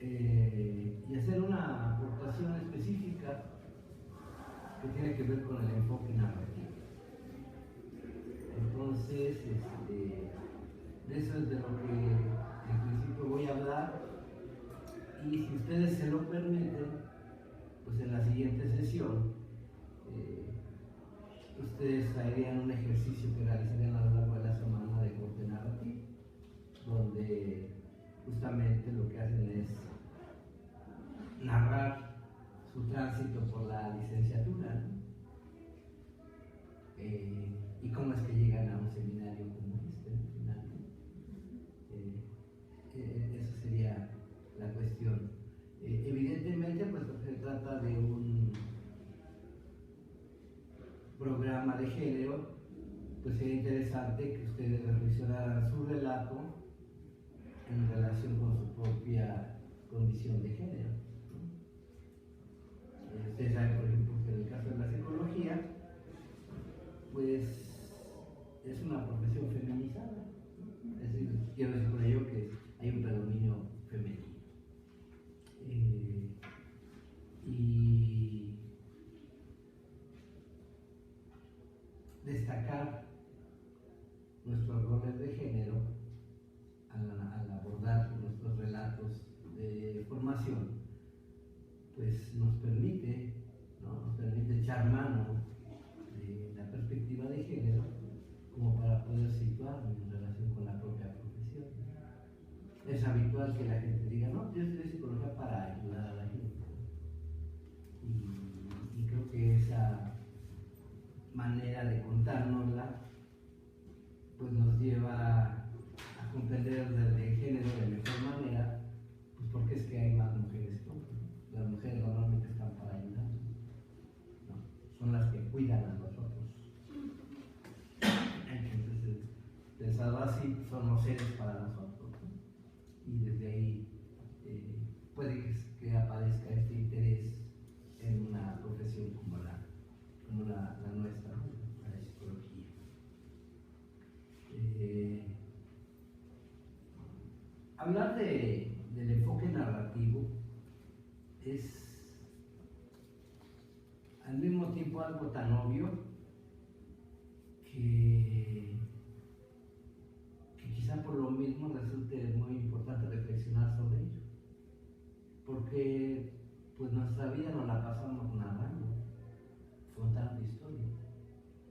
y hacer una aportación específica que tiene que ver con el enfoque narrativo. Entonces, de eso es de lo que en principio voy a hablar, y si ustedes se lo permiten, pues en la siguiente sesión ustedes harían un ejercicio que realizarían a lo largo de la semana de corte narrativo, donde justamente lo que hacen es narrar su tránsito por la licenciatura, ¿no? Y cómo es que llegan a un seminario como este, finalmente. Esa sería la cuestión. Evidentemente, pues se trata de un programa de género, pues sería interesante que ustedes reflexionaran su relato en relación con su propia condición de género, ¿no? Ustedes saben, por ejemplo, que en el caso de la psicología, pues es una profesión feminizada, es decir, quiero decir con ello que hay un predominio femenino. Y destacar nuestros roles de género al abordar nuestros relatos de formación, pues nos permite, ¿no? Nos permite echar mano de la perspectiva de género como para poder situarnos en relación con la propia profesión. Es habitual que la gente diga, no, yo estudié psicología para ayudar a la gente. Y creo que esa manera de contárnosla pues nos lleva a comprender el género de mejor manera, pues porque es que hay más mujeres que hombres. Las mujeres normalmente están para ayudar, ¿no? Son las que cuidan a nosotros. Entonces, pensado así, somos seres para nosotros, ¿no? Y desde ahí puede que aparezca este interés en una profesión como la nuestra, ¿no? La psicología. Hablar del enfoque narrativo es al mismo tiempo algo tan obvio que quizá por lo mismo resulte muy importante reflexionar sobre ello, porque pues nuestra vida nos la pasamos narrando, contando historias.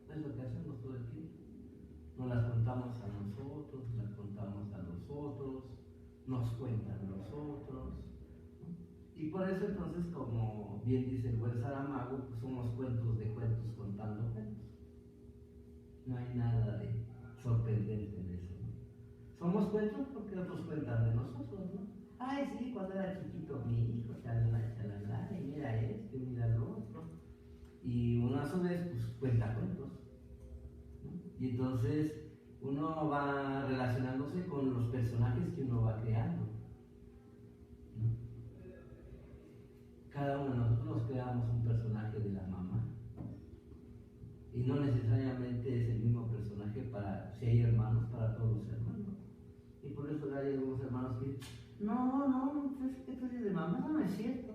Es lo que hacemos todo el tiempo. Nos las contamos a nosotros, las contamos a los otros, nos cuentan los otros, ¿no? Y por eso entonces, como bien dice el buen Saramago, pues somos cuentos de cuentos contando cuentos. No hay nada de sorprendente en eso, ¿no? Somos cuentos porque otros cuentan de nosotros, ¿no? Ay, sí, cuando era chiquito mi hijo, chalala, chalala, y mira esto, y mira lo otro. Y uno a su vez pues cuenta cuentos, ¿no? Y entonces uno va relacionándose con los personajes que uno va creando, ¿no? Cada uno de nosotros nos creamos un personaje de la mamá, y no necesariamente es el mismo personaje para, si hay hermanos, para todos los hermanos. Y por eso hay algunos hermanos que dicen, no, pues que tú eres de mamá, no es cierto.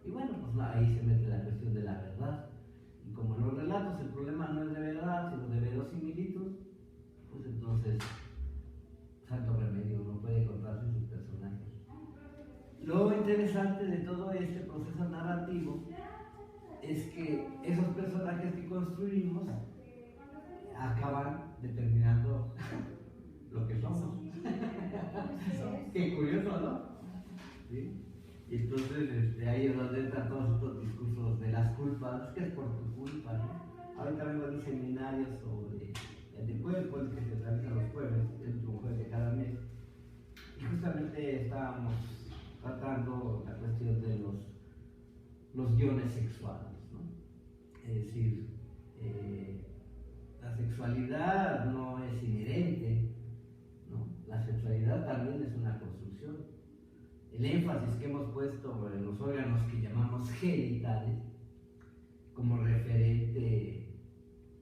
Y bueno, pues ahí se mete la cuestión de la verdad. Y como en los relatos el problema no es de verdad, sino de verosimilitud, pues entonces, santo remedio, uno puede encontrarse sus personajes. Lo interesante de todo este proceso narrativo es que esos personajes que construimos acaban determinando lo que somos. Qué curioso, ¿no? ¿Sí? Y entonces ahí es donde entran todos estos discursos de las culpas, que es por tu culpa, ¿no? Ahorita vengo de un seminario sobre el de cuerpo, el que se realiza los jueves, el último jueves de cada mes, y justamente estábamos tratando la cuestión de los guiones sexuales, ¿no? Es decir, la sexualidad no es inherente, ¿no? La sexualidad también es una construcción. El énfasis que hemos puesto en los órganos que llamamos genitales como referente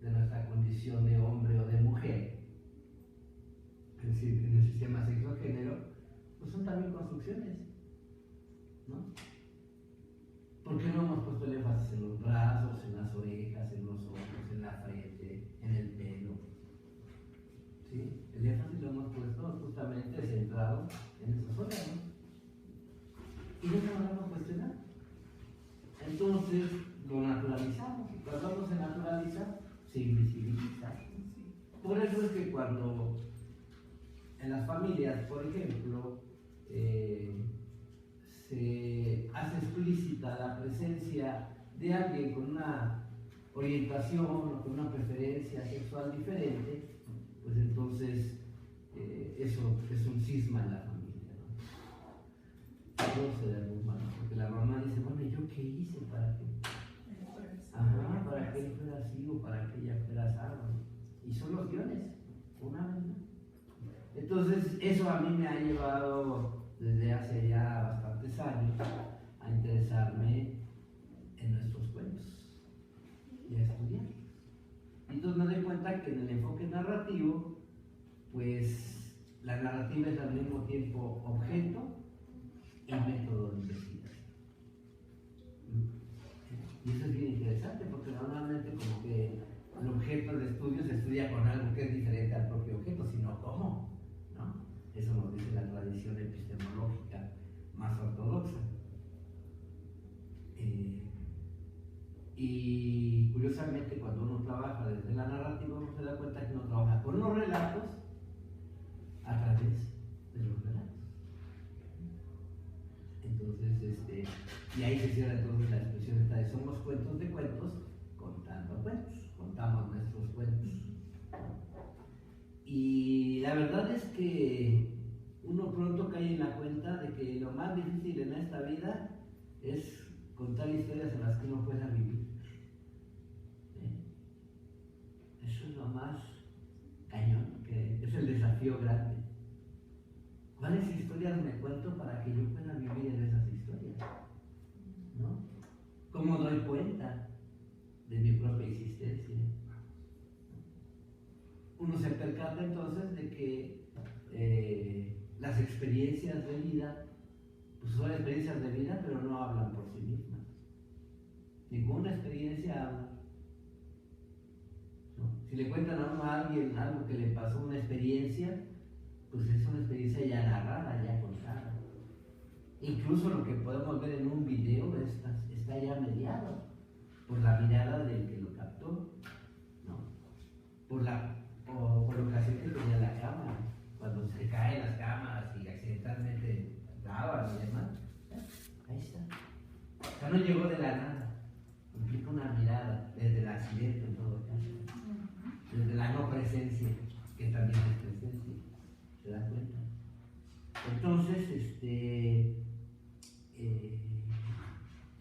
de nuestra condición de hombre o de mujer, es decir, en el sistema sexo-género, pues son también construcciones. ¿no? ¿Por qué no hemos puesto el énfasis en los brazos, en las orejas, en los ojos, en la frente, en el pelo? ¿Sí? El énfasis lo hemos puesto justamente centrado en esos órganos. Y no nos vamos a cuestionar. Entonces lo naturalizamos. Y cuando algo se naturaliza, se invisibiliza. Por eso es que cuando en las familias, por ejemplo, se hace explícita la presencia de alguien con una orientación o con una preferencia sexual diferente, pues entonces eso es un cisma en la familia, ¿no? Todo se derrumba, ¿no? Porque la mamá dice, bueno, ¿yo qué hice para que él fuera así o para que ella fuera así? Y son los guiones, una vez, ¿no? Entonces, eso a mí me ha llevado desde hace ya bastantes años a interesarme en nuestros cuentos y a estudiarlos. Entonces me doy cuenta que en el enfoque narrativo, pues la narrativa es al mismo tiempo objeto y método de investigación. Y eso es bien interesante porque normalmente como que el objeto de estudio se estudia con algo que es diferente al propio objeto, sino cómo, ¿no? Eso nos dice la tradición epistemológica más ortodoxa. Y curiosamente cuando uno trabaja desde la narrativa uno se da cuenta que uno trabaja con los relatos a través de los relatos. Entonces, y ahí se cierra entonces la expresión esta de somos cuentos de cuentos contando cuentos, contamos nuestros cuentos. Y la verdad es que uno pronto cae en la cuenta de que lo más difícil en esta vida es contar historias en las que uno pueda vivir. Eso es lo más cañón, que es el desafío grande. ¿Cuáles historias me cuento para que yo pueda vivir en esas historias? ¿No? ¿Cómo doy cuenta de mi propia existencia? Uno se percata entonces de que las experiencias de vida pues son experiencias de vida, pero no hablan por sí mismas. Ninguna experiencia habla. ¿No? Si le cuentan a uno a alguien algo que le pasó, una experiencia, pues es una experiencia ya narrada, ya contada. Incluso lo que podemos ver en un video está ya mediado por la mirada del que lo captó, ¿no? Por la ocasión que tenía la cámara, cuando se caen las cámaras y accidentalmente graban y demás. Ahí está. O sea, no llegó de la nada, implica una mirada desde el accidente en todo caso, desde la no presencia, que también es presencia. ¿Se dan cuenta? Entonces,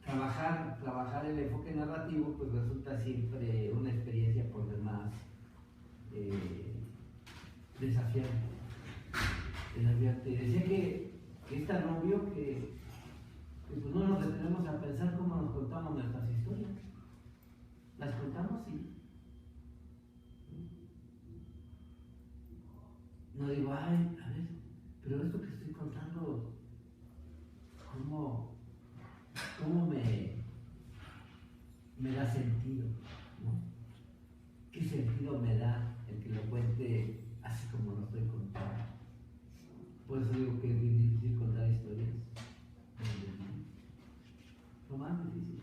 trabajar el enfoque narrativo pues resulta siempre una experiencia por demás desafiante. Decía que es tan obvio que pues no nos detenemos a pensar cómo nos contamos nuestras historias. ¿Las contamos? Sí. No digo, ay, a ver, pero esto que estoy contando, ¿cómo me da sentido? ¿No? ¿Qué sentido me da el que lo cuente así como lo estoy contando? Por eso digo que es bien difícil contar historias. Lo más difícil.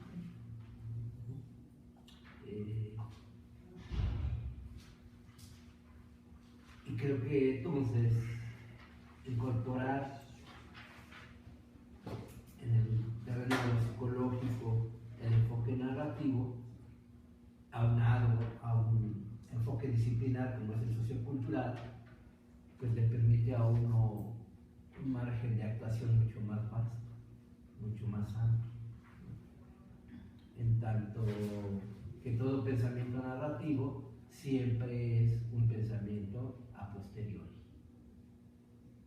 Y creo que entonces incorporar en el terreno psicológico el enfoque narrativo aunado a un enfoque disciplinar como es el sociocultural, pues le permite a uno un margen de actuación mucho más vasto, mucho más amplio, en tanto que todo pensamiento narrativo siempre es un pensamiento a posteriori.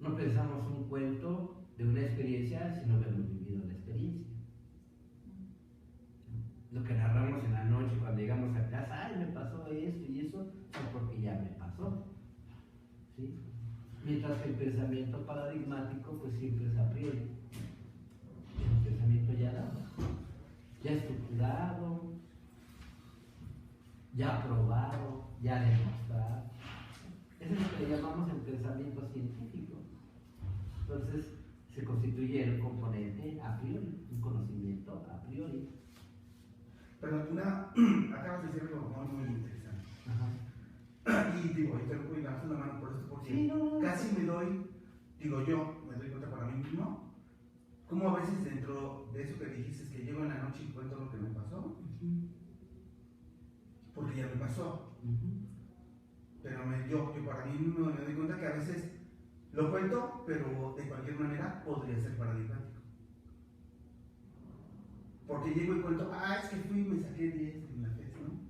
No pensamos un cuento de una experiencia si no hemos vivido la experiencia. Lo que narramos en la noche cuando llegamos a casa, ay, me pasó esto y eso, es porque ya me pasó. ¿Sí? Mientras que el pensamiento paradigmático pues siempre es a priori. ya probado, ya demostrado. Eso es lo que llamamos el pensamiento científico. Entonces, se constituye el componente a priori, un conocimiento a priori. Pero acabas de decir algo muy interesante. Ajá. Y digo, y te lo voy a dar la mano por esto, porque sí, no. Casi me doy cuenta para mí mismo, como a veces dentro de eso que dijiste, es que llego en la noche y cuento lo que me pasó, porque ya me pasó. Pero yo para mí mismo me doy cuenta que a veces lo cuento, pero de cualquier manera podría ser paradigmático. Porque llego y cuento, es que fui y me saqué 10 en la FES, ¿no?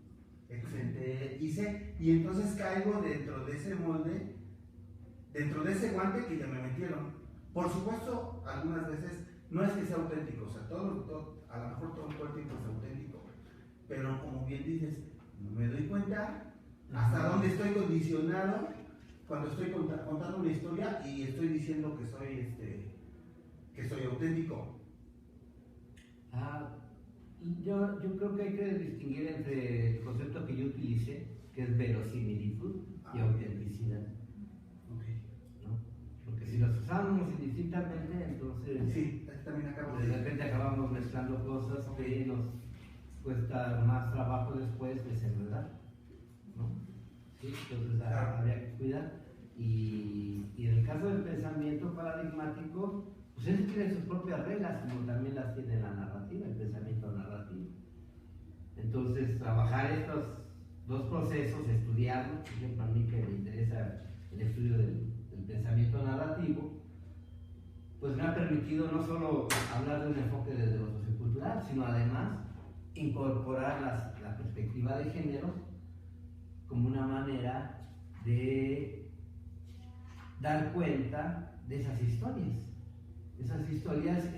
Excelente, hice, y entonces caigo dentro de ese molde, dentro de ese guante que ya me metieron. Por supuesto, algunas veces no es que sea auténtico, o sea, a lo mejor todo el tiempo es auténtico, pero como bien dices, no me doy cuenta hasta dónde estoy condicionado cuando estoy contando una historia y estoy diciendo que soy auténtico. Yo creo que hay que distinguir entre el concepto que yo utilicé, que es verosimilitud y autenticidad. ¿No? Porque si los usamos indistintamente, entonces sí, también de repente acabamos mezclando cosas que nos cuesta más trabajo después desenredar, ¿no? ¿Sí? Entonces habría que cuidar. Y en el caso del pensamiento paradigmático, pues él tiene sus propias reglas, como también las tiene la narrativa, el pensamiento narrativo. Entonces, trabajar estos dos procesos, estudiarlos, por ejemplo, a mí que me interesa el estudio del pensamiento narrativo, pues me ha permitido no solo hablar de un enfoque desde lo sociocultural, sino además incorporar la perspectiva de género como una manera de dar cuenta de esas historias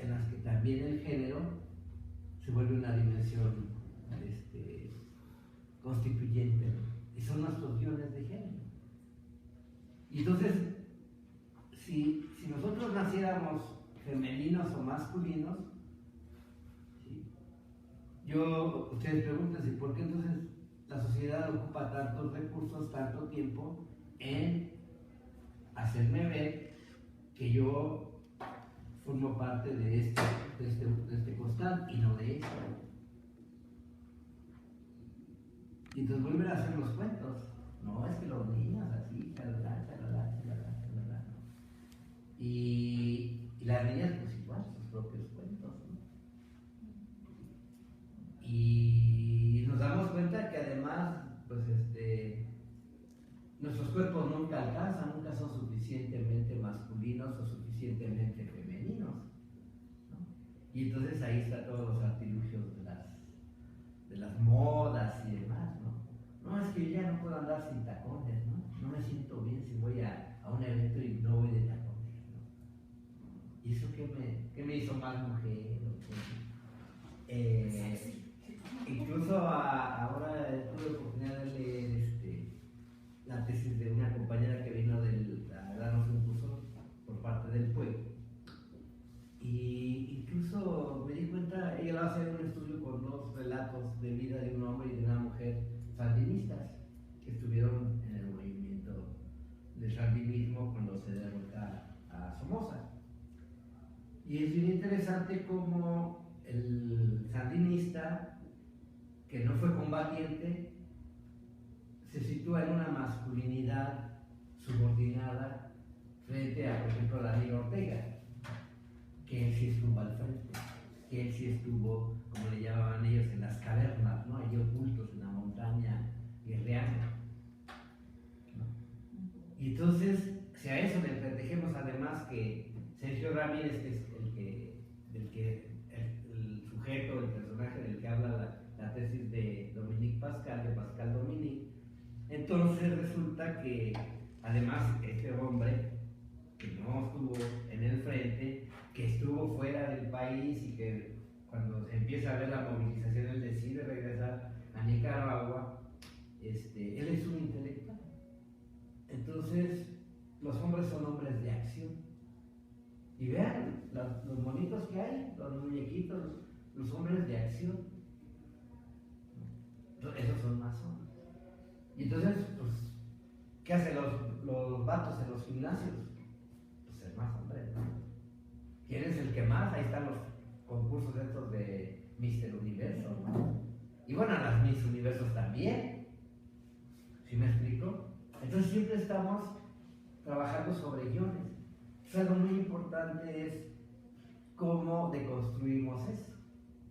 en las que también el género se vuelve una dimensión constituyente, y son nuestros guiones de género. Y entonces, si nosotros naciéramos femeninos o masculinos, ¿sí? Ustedes pregúntense, ¿por qué entonces la sociedad ocupa tantos recursos, tanto tiempo en hacerme ver que yo formo parte de este costal y no de esto? Y entonces vuelven a hacer los cuentos. No, es que los niños así, chalala. Y las niñas, pues igual, sus propios cuentos, ¿no? Y nos damos cuenta que además, pues nuestros cuerpos nunca alcanzan, nunca son suficientemente masculinos o suficientemente femeninos, ¿no? Y entonces ahí están todos los artilugios de las modas y demás, ¿no? No, es que yo ya no puedo andar sin tacones, ¿no? No me siento bien si voy a un evento y no voy de tacones, ¿no? ¿Y eso qué me hizo más mujer? Incluso ahora tuve oportunidad de leer la tesis de una compañera que vino a darnos un curso por parte del pueblo. Y incluso me di cuenta, ella va a hacer un estudio con dos relatos de vida de un hombre y de una mujer sandinistas que estuvieron en el movimiento del sandinismo cuando se derrota a Somoza. Y es bien interesante cómo el sandinista, que no fue combatiente, se sitúa en una masculinidad subordinada frente a, por ejemplo, Daniel Ortega, que él sí estuvo al frente, que él sí estuvo, como le llamaban ellos, en las cavernas, ¿no? Allí ocultos en la montaña guerreando, ¿no? Y entonces, si a eso le protegemos además que Sergio Ramírez, que es el sujeto, el personaje del que habla la tesis de Dominique Pascal, de Pascal Dominique, entonces resulta que además este hombre que no estuvo en el frente, que estuvo fuera del país y que cuando se empieza a ver la movilización él decide regresar a Nicaragua, él es un intelectual. Entonces los hombres son hombres de acción. Y vean los monitos que hay, los muñequitos, los hombres de acción. Esos son masones. Y entonces, pues, ¿qué hacen los vatos en los gimnasios? Pues ser más hombre, ¿no? ¿Quién es el que más? Ahí están los concursos estos de Mister Universo, ¿no? Y bueno, las Miss Universos también. ¿Sí me explico? Entonces siempre estamos trabajando sobre guiones. Entonces, algo muy importante es cómo deconstruimos eso.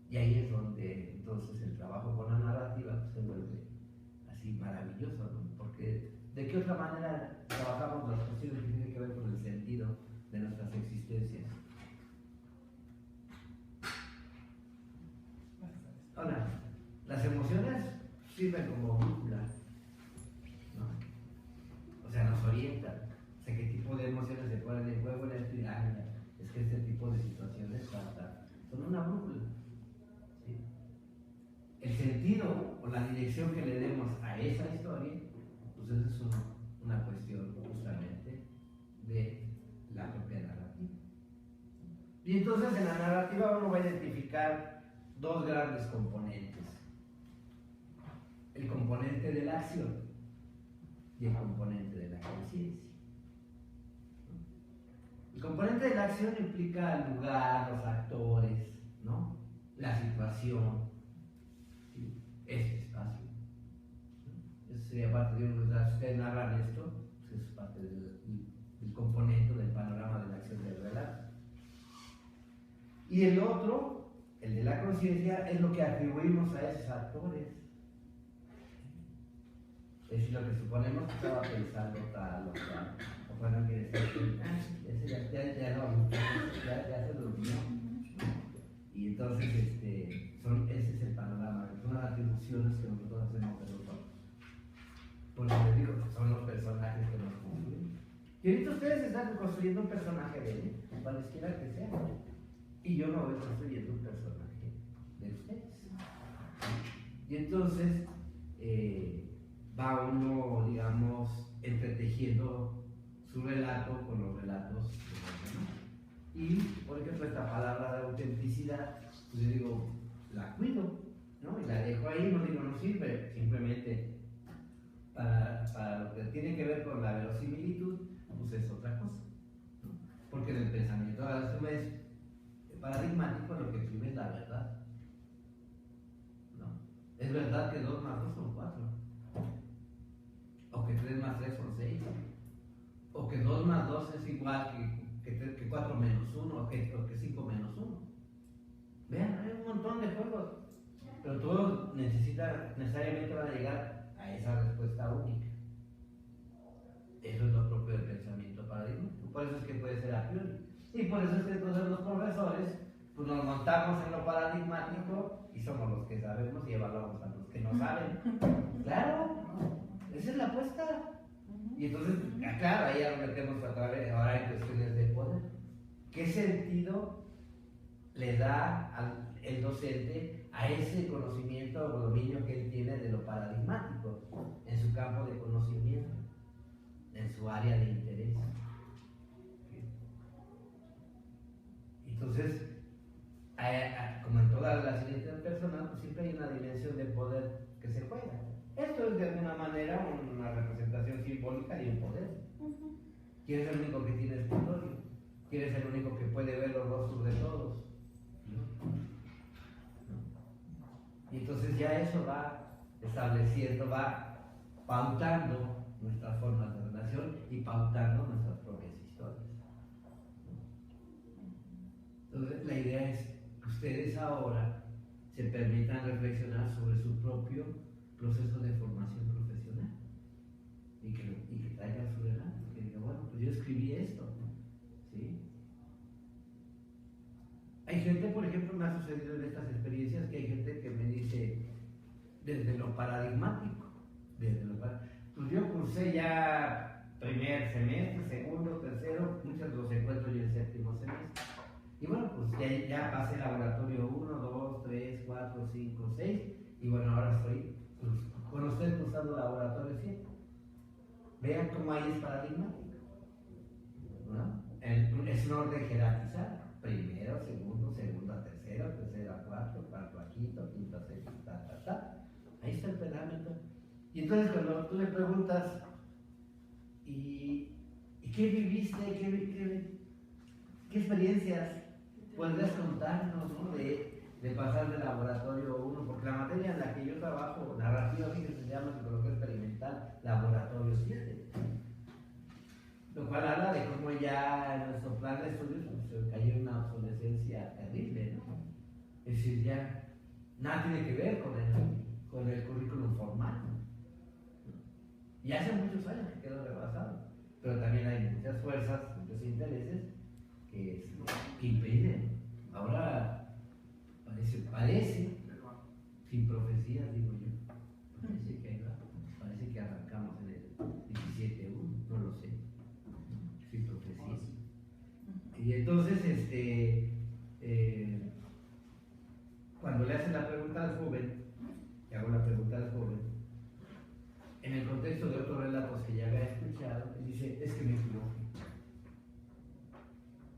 Y ahí es donde entonces el trabajo con la narrativa pues, se vuelve así maravilloso, ¿no? Porque ¿de qué otra manera trabajamos las cuestiones que tienen que ver con el sentido de nuestras existencias? Ahora, las emociones sirven como brújula, ¿no? O sea, nos orientan. O sea, qué tipo de emociones se ponen en juego en la espiral. Es que este tipo de situaciones son una brújula. ¿Sí? El sentido o la dirección que le demos a esa historia, pues esa es una cuestión justamente de la propia narrativa. Y entonces en la narrativa uno va a identificar dos grandes componentes: el componente de la acción y el componente de la conciencia. El componente de la acción implica el lugar, los actores, ¿no? La situación, ¿sí? Este espacio. Eso sería parte de un lugar. Si ustedes narran esto, pues es parte del componente del panorama de la acción del relato. Y el otro, el de la conciencia, es lo que atribuimos a esos actores. Es decir, lo que suponemos que estaba pensando tal o tal. O cuando quiere decir, ese ya se durmió. Y entonces, ese es el panorama, son las atribuciones que nosotros hacemos de los otros. Por eso les digo que son los personajes que nos construyen. Y ahorita ustedes están construyendo un personaje de él, cualesquiera que sea. Y yo no voy construyendo un personaje de ustedes. Y entonces va uno, digamos, entretejiendo su relato con los relatos de los demás. Y, por ejemplo, esta palabra de autenticidad, pues yo digo, la cuido, ¿no? Y la dejo ahí, no digo, no sirve, simplemente para lo que tiene que ver con la verosimilitud, pues es otra cosa, ¿no? Porque en el pensamiento, a su vez, paradigmático, lo que prima es la verdad, ¿no? Es verdad que 2 más 2 son 4, o que 3 más 3 son 6, o que 2 más 2 es igual que 4 menos 1, o que 5 menos 1. Vean, hay un montón de juegos, pero todos necesariamente van a llegar a esa respuesta única. Eso es lo propio del pensamiento paradigmático. Por eso es que puede ser a priori. Y por eso es que entonces los profesores pues nos montamos en lo paradigmático y somos los que sabemos y evaluamos a los que no saben. Claro, esa es la apuesta. Y entonces, claro, ahí ya nos metemos ahora en cuestiones de poder. ¿Qué sentido le da el docente a ese conocimiento o dominio que él tiene de lo paradigmático en su campo de conocimiento, en su área de interés? Entonces, como en todas las identidades personales, pues siempre hay una dimensión de poder que se juega. Esto es de alguna manera una representación simbólica de un poder. ¿Quién es el único que tiene escritorio? ¿Quién es el único que puede ver los rostros de todos? Y entonces ya eso va estableciendo, va pautando nuestras formas de relación y pautando nuestras propias historias. Entonces la idea es que ustedes ahora se permitan reflexionar sobre su propio proceso de formación profesional y que traigan su relato, que digan, bueno, pues yo escribí esto, ¿sí? Hay gente, por ejemplo, me ha sucedido en estas experiencias que hay gente que me dice desde lo paradigmático, pues yo cursé ya primer semestre, segundo, tercero, muchos los encuentro yo en séptimo semestre. Y bueno, pues ya pasé laboratorio 1, 2, 3, 4, 5, 6 y bueno, ahora estoy con usted cursando laboratorio 7. Vean cómo ahí es paradigmático, ¿no? Es un orden jerarquizado: primero, segundo, segunda, tercera, cuarto, cuarto a quinto, quinto a sexto, ta. Ahí está el parámetro. Y entonces cuando tú le preguntas, ¿y qué viviste? ¿Qué experiencias podrías contarnos, ¿no? de pasar de laboratorio 1? Porque la materia en la que yo trabajo, narrativa, fíjense, se llama psicología experimental, laboratorio 7. Lo cual habla de cómo ya en nuestro plan de estudios se cayó una obsolescencia terrible, ¿no? Es decir, ya nada tiene que ver con el currículum formal, ¿no? Y hace muchos años que quedó rebasado, pero también hay muchas fuerzas, muchos intereses que impiden. Ahora parece, sin profecías digo yo, parece que arrancamos en el 17-1, no lo sé, sin profecías. Y entonces, cuando le hacen la pregunta al joven, le hago la pregunta al joven, en el contexto de otros relatos que ya había escuchado, él dice, es que me equivoqué.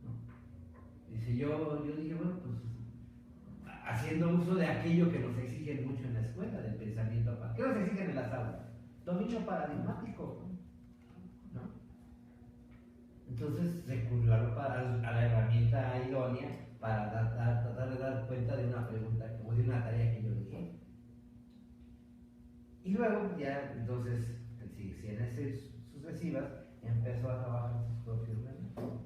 ¿No? Dice, yo dije, bueno, pues haciendo uso de aquello que nos exigen mucho en la escuela, del pensamiento. ¿Qué nos exigen en las aulas? Dominio paradigmático, ¿no? Entonces recurrió a la herramienta idónea para tratar de dar cuenta de una pregunta o de una tarea que yo dije. Y luego ya, entonces, secciones sucesivas, empezó a trabajar sus propios relatos.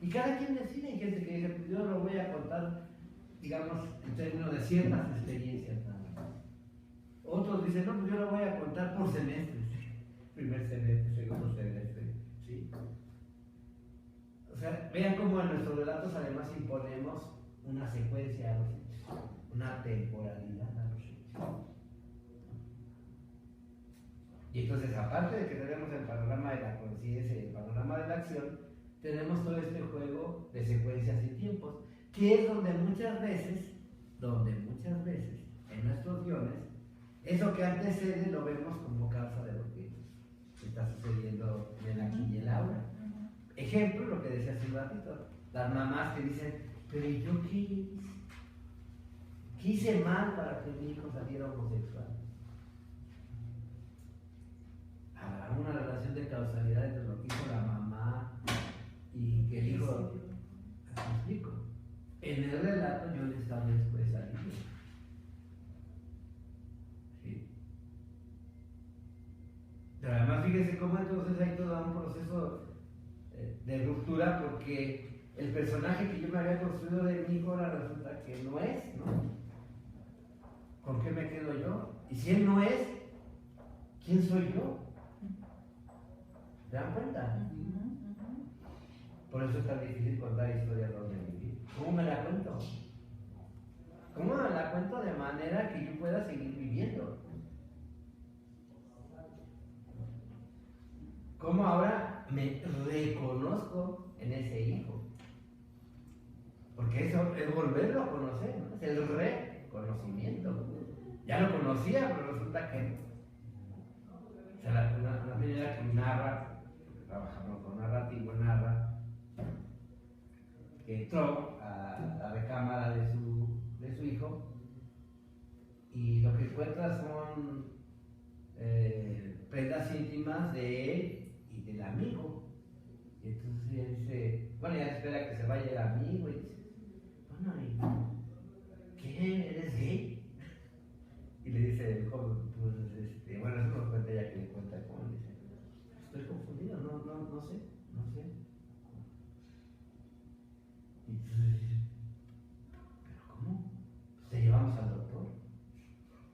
Y cada quien decide, hay gente que dice, pues yo lo voy a contar, digamos, en términos de ciertas experiencias nada más. Otros dicen, no, pues yo lo voy a contar por semestres, primer semestre, segundo semestre, ¿sí? O sea, vean cómo en nuestros relatos además imponemos una secuencia a los hechos, una temporalidad a los hechos. Y entonces, aparte de que tenemos el panorama de la conciencia y el panorama de la acción, tenemos todo este juego de secuencias y tiempos, que es donde muchas veces, en nuestros guiones, eso que antecede lo vemos como causa de lo que está sucediendo en el aquí y el ahora. Ejemplo, lo que decía hace un ratito, las mamás que dicen, pero ¿y yo qué hice? ¿Qué hice mal para que mi hijo saliera homosexual? Habrá una relación de causalidad entre lo que hizo la mamá y que el hijo. ¿Me explico? En el relato yo le establezco esa línea. ¿Sí? Pero además fíjense cómo entonces hay todo un proceso de ruptura, porque el personaje que yo me había construido de mi hijo ahora resulta que no es, ¿no? ¿Con qué me quedo yo? Y si él no es, ¿quién soy yo? ¿Se dan cuenta? Por eso es tan difícil contar historias donde vivir. ¿Cómo me la cuento? ¿Cómo me la cuento de manera que yo pueda seguir viviendo? ¿Cómo ahora me reconozco en ese hijo? Porque eso es volverlo a conocer, ¿no? Es el reconocimiento. Ya lo conocía, pero resulta que no. O sea, una manera que narra, trabajamos con narrativo, narra que entró a la recámara de su hijo y lo que encuentra son prendas íntimas de él y del amigo. Y entonces ella dice, bueno, ella espera que se vaya el amigo y dice, bueno, ¿qué? ¿Eres gay? Y le dice el joven, pues, bueno, eso nos cuenta ella que le cuenta cómo, dice, estoy confundido, no sé. Y entonces dice, ¿pero cómo? Pues te llevamos al doctor,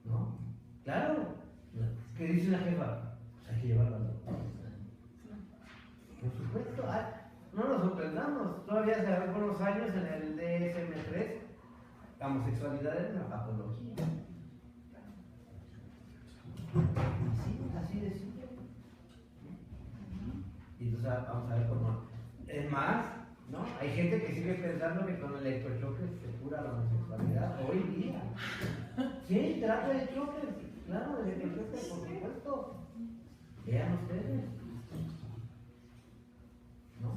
¿no? Claro, ¿qué dice la jefa? Pues hay que llevarlo al doctor. Por supuesto, no nos sorprendamos, todavía hace algunos años en el DSM-3, la homosexualidad es una patología. Así de simple. Y entonces vamos a ver cómo. Es más, ¿no? Hay gente que sigue pensando que con el electrochoque se cura la homosexualidad hoy día. Sí, terapia de choques, claro, de electrochoque, por supuesto. Vean ustedes. ¿No?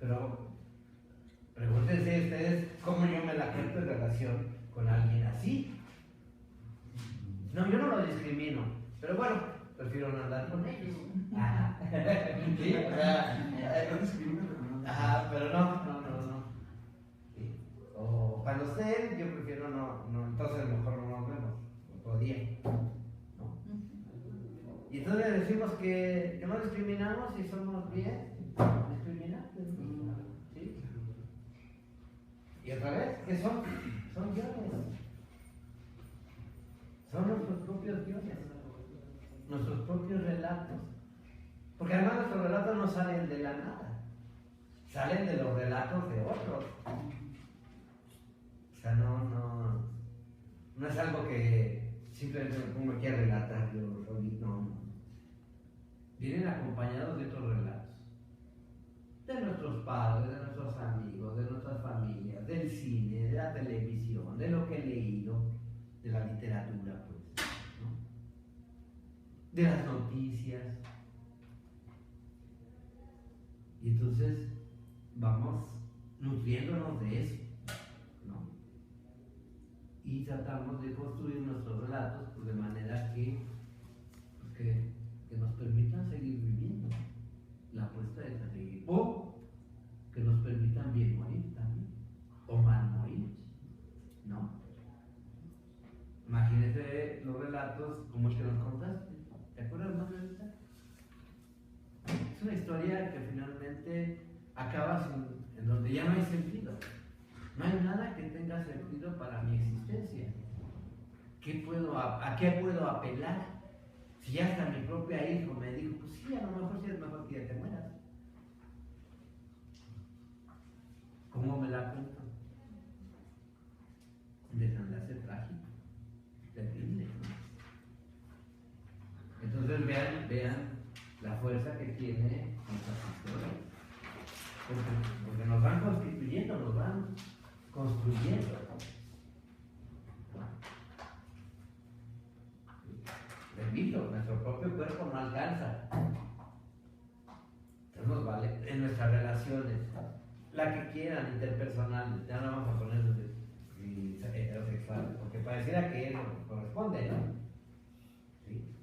Pero pregúntense ustedes cómo yo me la cuento en relación con alguien así. discrimino, pero bueno, prefiero no andar con ellos. Ajá. Sí, o sea, No discrimino, pero no. ajá, pero no. Sí. O cuando estén, yo prefiero no, entonces mejor no nos vemos otro día, ¿no? Y entonces decimos que no discriminamos y somos bien discriminantes, ¿sí? Y otra vez, ¿qué son? Son guiones. Son nuestros propios guiones, nuestros propios relatos. Porque además nuestros relatos no salen de la nada, salen de los relatos de otros. O sea, no es algo que simplemente me pongo aquí a relatar yo solito, no. Vienen acompañados de otros relatos. De nuestros padres, de nuestros amigos, de nuestras familias, del cine, de la televisión, de lo que he leído, de la literatura, pues, ¿no? De las noticias. Y entonces vamos nutriéndonos de eso, ¿no? Y tratamos de construir nuestros relatos pues, de manera que nos permitan seguir viviendo. La apuesta es a seguir. O que nos permitan bien morir también. O mal morir, ¿no? Imagínate los relatos como el que nos contaste. ¿Te acuerdas, Margarita? Es una historia que finalmente acaba en donde ya no hay sentido. No hay nada que tenga sentido para mi existencia. ¿A qué puedo apelar? Si ya hasta mi propia hijo me dijo, pues sí, a lo mejor sí es mejor que ya te mueras. ¿Cómo me la cuento? Desenlace trágico, terrible. Entonces vean la fuerza que tiene nuestras historias. Porque nos van constituyendo, nos van construyendo. Repito, nuestro propio cuerpo no alcanza. Entonces nos vale en nuestras relaciones, la que quieran, interpersonales, ya no vamos a poner heterosexuales, porque pareciera que no corresponde, ¿no? ¿Sí?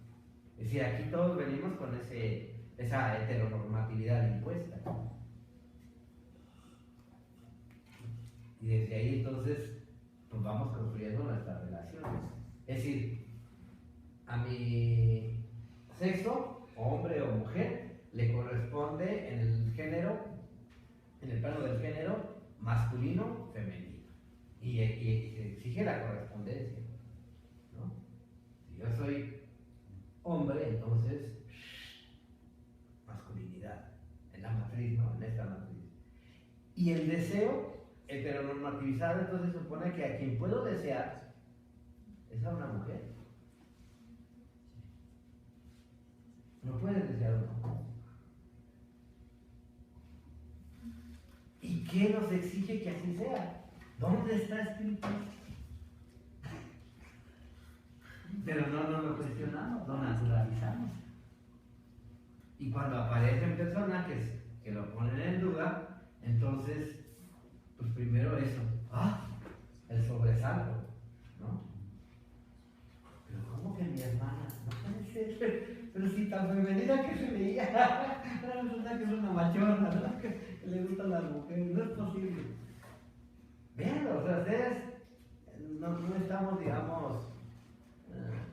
Es decir, aquí todos venimos con esa heteronormatividad impuesta. Y desde ahí entonces pues vamos construyendo nuestras relaciones. Es decir, a mi sexo, hombre o mujer, le corresponde en el plano del género, masculino, femenino. Y se exige la correspondencia, ¿no? Si yo soy hombre, entonces, masculinidad, en la matriz, ¿no? En esta matriz. Y el deseo heteronormativizado, entonces supone que a quien puedo desear es a una mujer. No puedes desear a una mujer. ¿Y qué nos exige que así sea? ¿Dónde está escrito? Pero no lo cuestionamos, lo naturalizamos. Y cuando aparecen personajes que lo ponen en duda, entonces, pues primero eso, el sobresalto, ¿no? Pero ¿cómo que mi hermana? No puede ser, pero si tan femenina que se veía, resulta que es una machorra, ¿no? Que le gustan las mujeres, no es posible. Véanlo, o sea, ustedes no estamos, digamos,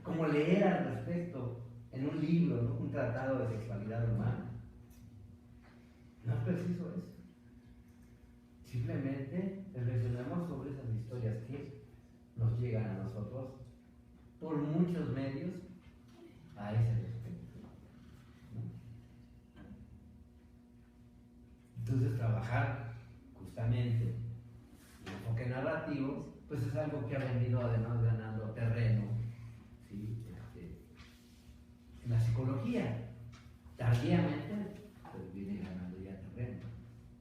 como leer al respecto en un libro, ¿no? Un tratado de sexualidad humana. No es preciso eso. Simplemente reflexionamos sobre esas historias que nos llegan a nosotros por muchos medios a ese respecto, ¿no? Entonces trabajar justamente el enfoque narrativo pues es algo que ha venido además ganando terreno, ¿sí? En la psicología tardíamente pues viene ganando ya terreno,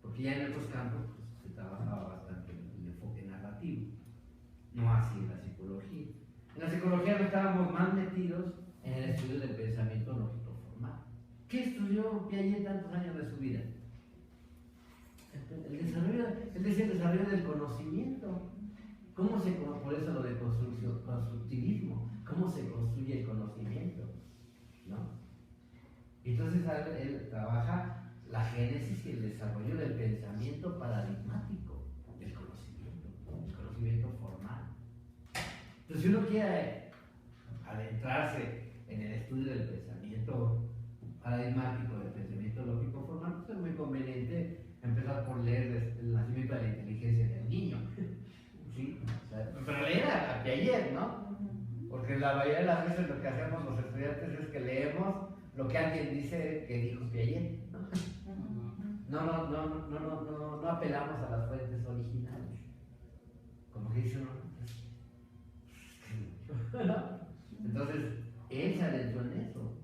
porque ya en otros campos pues, se trabajaba bastante el enfoque narrativo, no así en la psicología. En la psicología no estábamos más metidos en el estudio del pensamiento lógico formal. ¿Qué estudió Piaget tantos años de su vida? El desarrollo del conocimiento. Por eso lo de constructivismo, cómo se construye el conocimiento, ¿no? Entonces él trabaja la génesis y el desarrollo del pensamiento paradigmático, del conocimiento formal. Entonces, si uno quiere adentrarse en el estudio del pensamiento paradigmático, del pensamiento lógico formal, pues es muy conveniente empezar por leer el nacimiento de la inteligencia del niño. ¿Sí? O sea, pero leer a Piaget, ¿no? Porque la mayoría de las veces lo que hacemos los estudiantes es que leemos lo que alguien dice que dijo Piaget. No apelamos a las fuentes originales. Como que dice uno. Entonces, él se adentró en eso.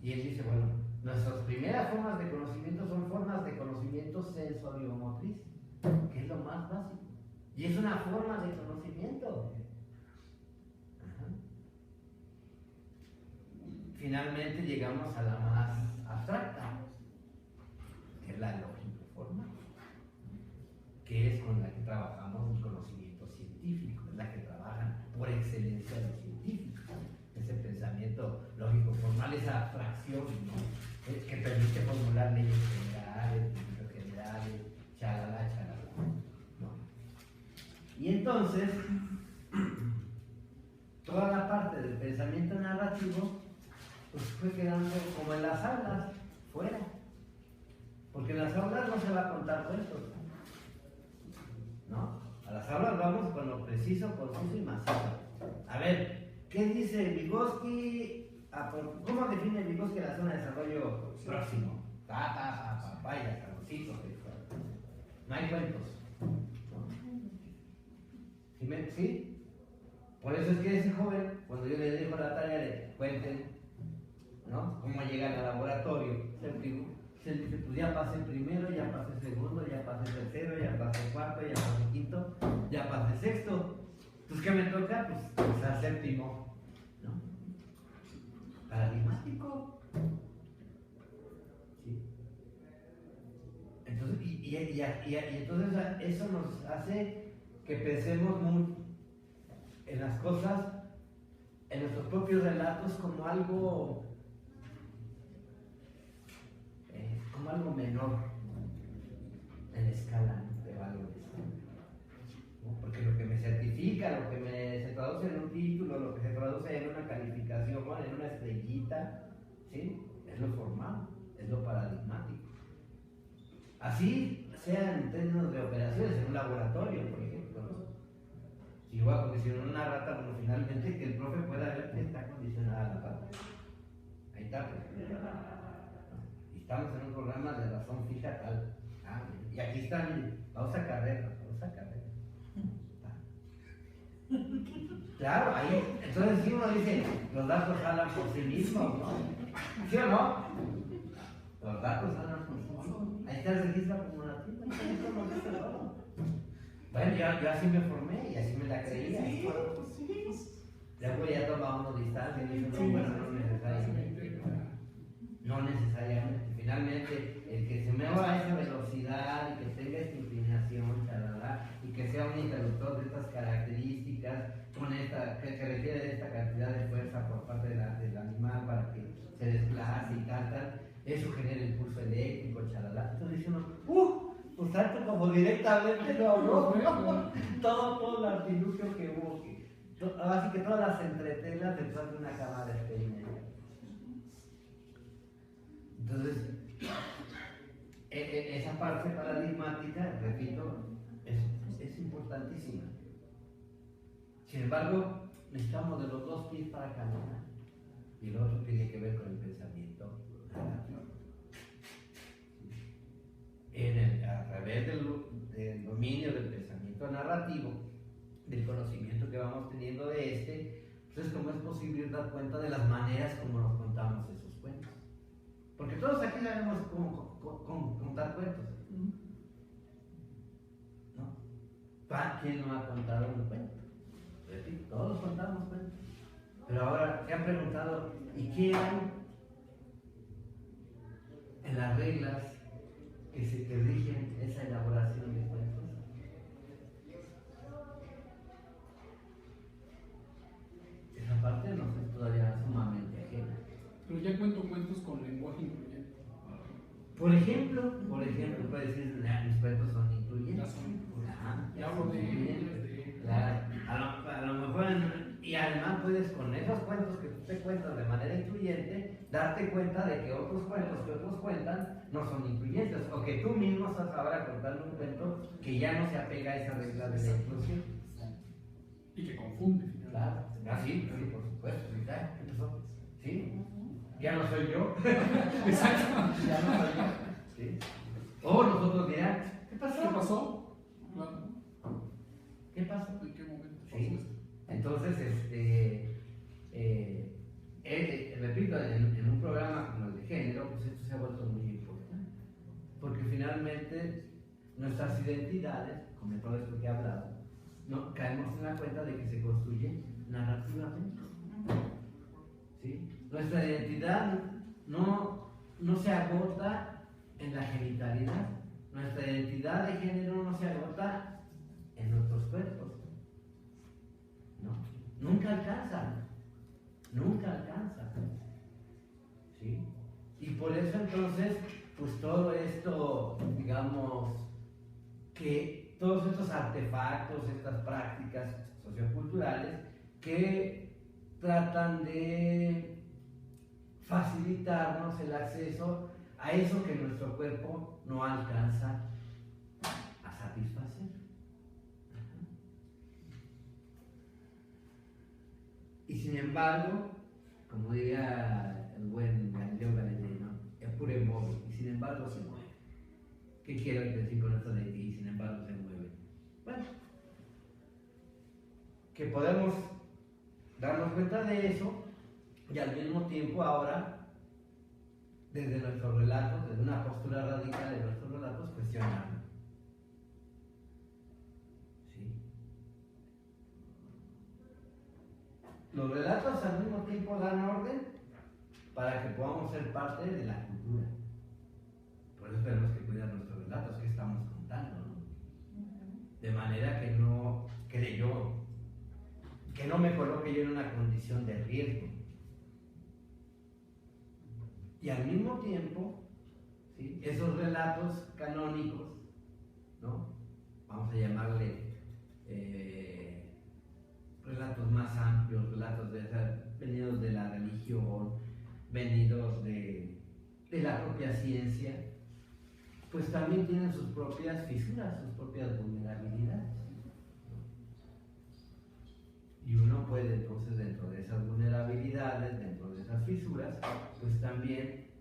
Y él dice, bueno, nuestras primeras formas de conocimiento son formas de conocimiento sensorio-motriz, que es lo más básico. Y es una forma de conocimiento. Finalmente llegamos a la más abstracta, que es la lógica formal, que es con la que trabajamos el conocimiento científico, es la que trabajan por excelencia los científicos. Ese pensamiento lógico formal, esa abstracción, ¿no? Que permite formular leyes generales, principios generales, chalala, ¿no? Y entonces, toda la parte del pensamiento narrativo pues fue quedando como en las aulas, fuera. Porque en las aulas no se va a contar cuentos, ¿no? A las aulas vamos con lo preciso, conciso y macizo. A ver, ¿qué dice Vygotsky? ¿Cómo define Vygotsky la zona de desarrollo próximo? Papaya, calorcito, no hay cuentos. ¿Sí? Por eso es que ese joven, cuando yo le dejo la tarea de cuenten, ¿no? Cómo llegan al laboratorio, se dice, pues ya pasé primero, ya pasé segundo, ya pasé tercero, ya pasé cuarto, ya pasé quinto, ya pasé sexto. Entonces, ¿qué me toca? Pues pasar séptimo, ¿no? Paradigmático. ¿Sí? Entonces, entonces eso nos hace que pensemos mucho en las cosas, en nuestros propios relatos como algo menor en la escala de valores, ¿no? Porque lo que me certifica, lo que se traduce en un título, lo que se traduce en una calificación, en una estrellita, ¿sí? Es lo formal, es lo paradigmático. Así sea en términos de operaciones, en un laboratorio, por ejemplo, ¿no? Si yo voy a condicionar una rata, bueno, finalmente que el profe pueda ver que está condicionada la rata. Ahí está, pues. Estamos en un programa de razón fija tal. Y aquí está, pausa carrera. Claro, ahí, entonces si uno dice, los datos hablan por sí mismos, ¿no? ¿Sí o no? Los datos hablan por sí mismos. Ahí está el registro acumulativo. Bueno, yo así me formé y así me la creía. Luego ya tomamos distancia y dije, no, bueno, no necesariamente. No necesariamente. Finalmente, el que se mueva a esa velocidad y que tenga esta inclinación, y que sea un interruptor de estas características, que requiere de esta cantidad de fuerza por parte del animal para que se desplace y tal, eso genera el pulso eléctrico, Entonces dice uno, pues tanto como directamente lo habló, todo el artilugio que hubo, así que todas las entretelas detrás de una cama de experimento. Entonces, esa parte paradigmática, repito, es importantísima. Sin embargo, necesitamos de los dos pies para caminar. Y el otro tiene que ver con el pensamiento narrativo. A través del dominio del pensamiento narrativo, del conocimiento que vamos teniendo de entonces, ¿cómo es posible dar cuenta de las maneras como nos contamos esos cuentos? Porque todos aquí sabemos cómo contar cuentos, ¿no? ¿Quién no ha contado un cuento? Todos contamos cuentos. Pero ahora, ¿qué han preguntado? ¿Y qué hay en las reglas que rigen esa elaboración de cuentos? Por ejemplo, puede decir, mis cuentos son incluyentes. Ya hablo de Claro, a lo mejor, y además puedes con esos cuentos que tú te cuentas de manera incluyente, darte cuenta de que otros cuentos que otros cuentan no son incluyentes, o que tú mismo estás ahora contando un cuento que ya no se apega a esa regla de la inclusión. Y que confunde, finalmente. Claro, sí, por supuesto, sí, claro, empezó. Sí, ya no soy yo. Exacto. Ya no soy yo. ¿Sí? O nosotros dirán, ¿qué pasó? ¿Qué pasó? Claro. ¿Qué pasó? ¿En qué momento pasó Sí. esto? Entonces, repito, en un programa como el de género, pues esto se ha vuelto muy importante. Porque finalmente nuestras identidades, como todo esto que he hablado, no, caemos en la cuenta de que se construye narrativamente. ¿Sí? Nuestra identidad no se agota en la genitalidad. Nuestra identidad de género no se agota en nuestros cuerpos. No, nunca alcanza. ¿Sí? Y por eso entonces, pues todo esto, digamos, que todos estos artefactos, estas prácticas socioculturales que tratan de facilitarnos el acceso a eso que nuestro cuerpo no alcanza a satisfacer. Y sin embargo, como diría el buen Galileo Galilei, ¿no? Es puro móvil, y sin embargo se mueve. ¿Qué quiero decir con esto de que y sin embargo se mueve? Bueno, que podemos darnos cuenta de eso y al mismo tiempo ahora, desde nuestros relatos, desde una postura radical de nuestros relatos, cuestionarlo. ¿Sí? Los relatos al mismo tiempo dan orden para que podamos ser parte de la cultura. Por eso tenemos que cuidar nuestros relatos que estamos contando, ¿no? De manera que no me coloque yo en una condición de riesgo. Y al mismo tiempo, ¿sí? Esos relatos canónicos, ¿no? Vamos a llamarle relatos más amplios, relatos venidos de la religión, venidos de la propia ciencia, pues también tienen sus propias fisuras, sus propias vulnerabilidades. Y uno puede entonces, dentro de esas vulnerabilidades, dentro de esas fisuras, pues también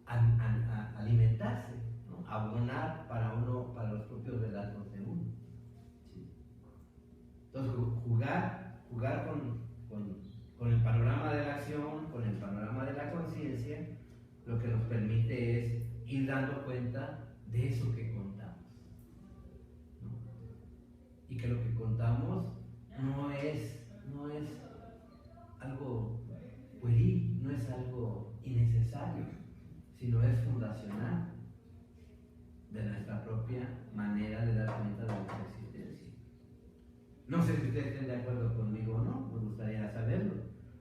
alimentarse, ¿no? Abonar para los propios relatos de uno. ¿Sí? Entonces, jugar con el panorama de la acción, con el panorama de la conciencia, lo que nos permite es ir dando cuenta de eso que contamos, ¿no? Y que lo que contamos no es algo pueril, no es algo innecesario, sino es fundacional de nuestra propia manera de dar cuenta de nuestra existencia. No sé si ustedes estén de acuerdo conmigo o no, me gustaría saberlo.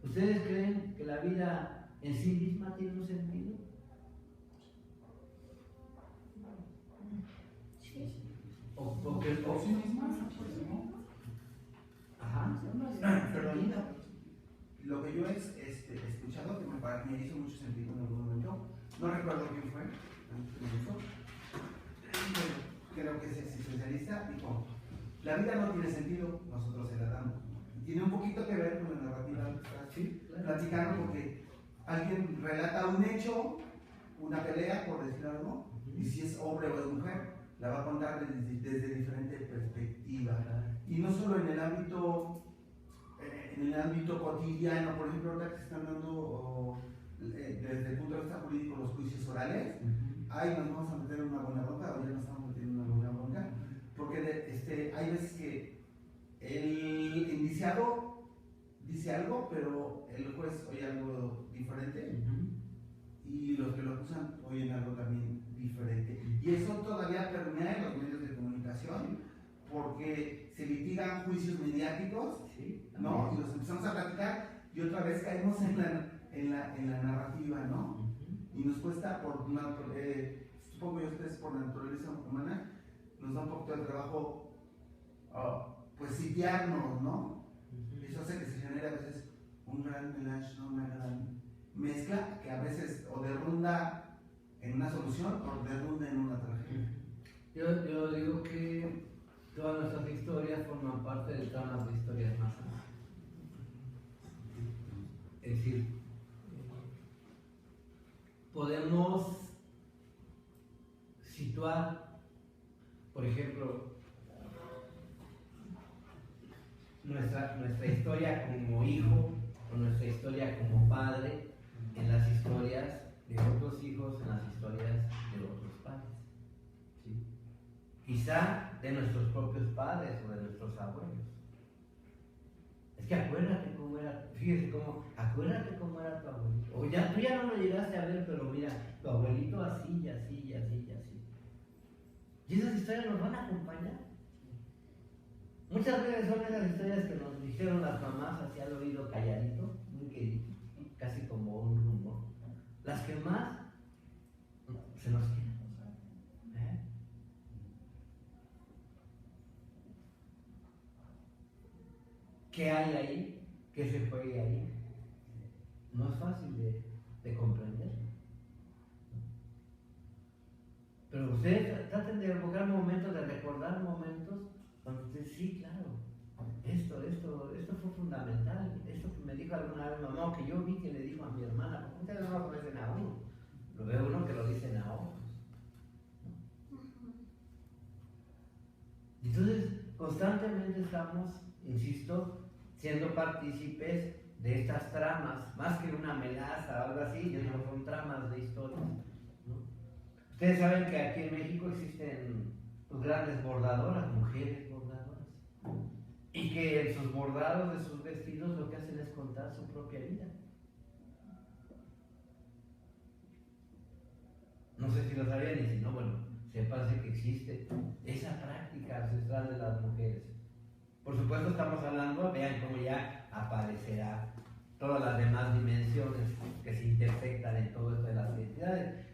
¿Ustedes creen que la vida en sí misma tiene un sentido? ¿O que por sí misma, pues no. Ajá. Perdón, lo que yo he escuchado, que me hizo mucho sentido en algún momento, no recuerdo quién fue, creo que es existencialista, dijo, la vida no tiene sentido, nosotros se la damos. Y tiene un poquito que ver con la narrativa que estás platicando, porque alguien relata un hecho, una pelea, por decir algo, y si es hombre o es mujer, la va a contar desde diferente perspectiva. Y no solo en el ámbito cotidiano, por ejemplo, ahorita que se están dando desde el punto de vista jurídico los juicios orales, ahí nos vamos a meter en una buena bronca, o ya nos estamos metiendo en una buena bronca, porque hay veces que el indiciado dice algo, pero el juez oye algo diferente, y los que lo acusan oyen algo también diferente. Y eso todavía permea en los medios de comunicación, porque se litigan juicios mediáticos, ¿sí? ¿No? Y los empezamos a platicar y otra vez caemos en la narrativa, ¿no? Y nos cuesta, supongo yo ustedes por la naturaleza humana, nos da un poquito de trabajo, pues sitiarnos, ¿no? Eso hace que se genere a veces un gran melange, ¿no? Una gran mezcla que a veces o derrunda en una solución o derrunda en una tragedia. Yo digo que todas nuestras historias forman parte de tramas de historias más amplias. Es decir, podemos situar, por ejemplo, nuestra historia como hijo o nuestra historia como padre en las historias de otros hijos, en las historias de otros padres. ¿Sí? Quizá de nuestros propios padres o de nuestros abuelos. Es que acuérdate cómo era, fíjese cómo, acuérdate cómo era tu abuelito. O ya, tú ya no lo llegaste a ver, pero mira, tu abuelito así, y así, y así, y así. Y esas historias nos van a acompañar. Muchas veces son esas historias que nos dijeron las mamás así al oído calladito, muy querido, casi como un rumor. Las que más se nos quedan. ¿Qué hay ahí? ¿Qué se juega ahí? No es fácil de comprender. Pero ustedes traten de evocar momentos, de recordar momentos donde ustedes, sí, claro, esto fue fundamental. Esto que me dijo alguna vez mamá, o que yo vi que le dijo a mi hermana, porque ustedes no lo conocen a uno, lo ve uno que lo dicen a otros. Entonces, constantemente estamos, insisto, siendo partícipes de estas tramas, más que una melaza o algo así, yo digo, son tramas de historias, ¿no? Ustedes saben que aquí en México existen pues, grandes bordadoras, mujeres bordadoras, y que en sus bordados de sus vestidos lo que hacen es contar su propia vida. No sé si lo sabían, y si no, bueno, sépanse que existe esa práctica ancestral de las mujeres. Por supuesto estamos hablando, vean cómo ya aparecerá todas las demás dimensiones que se intersectan en todo esto de las identidades.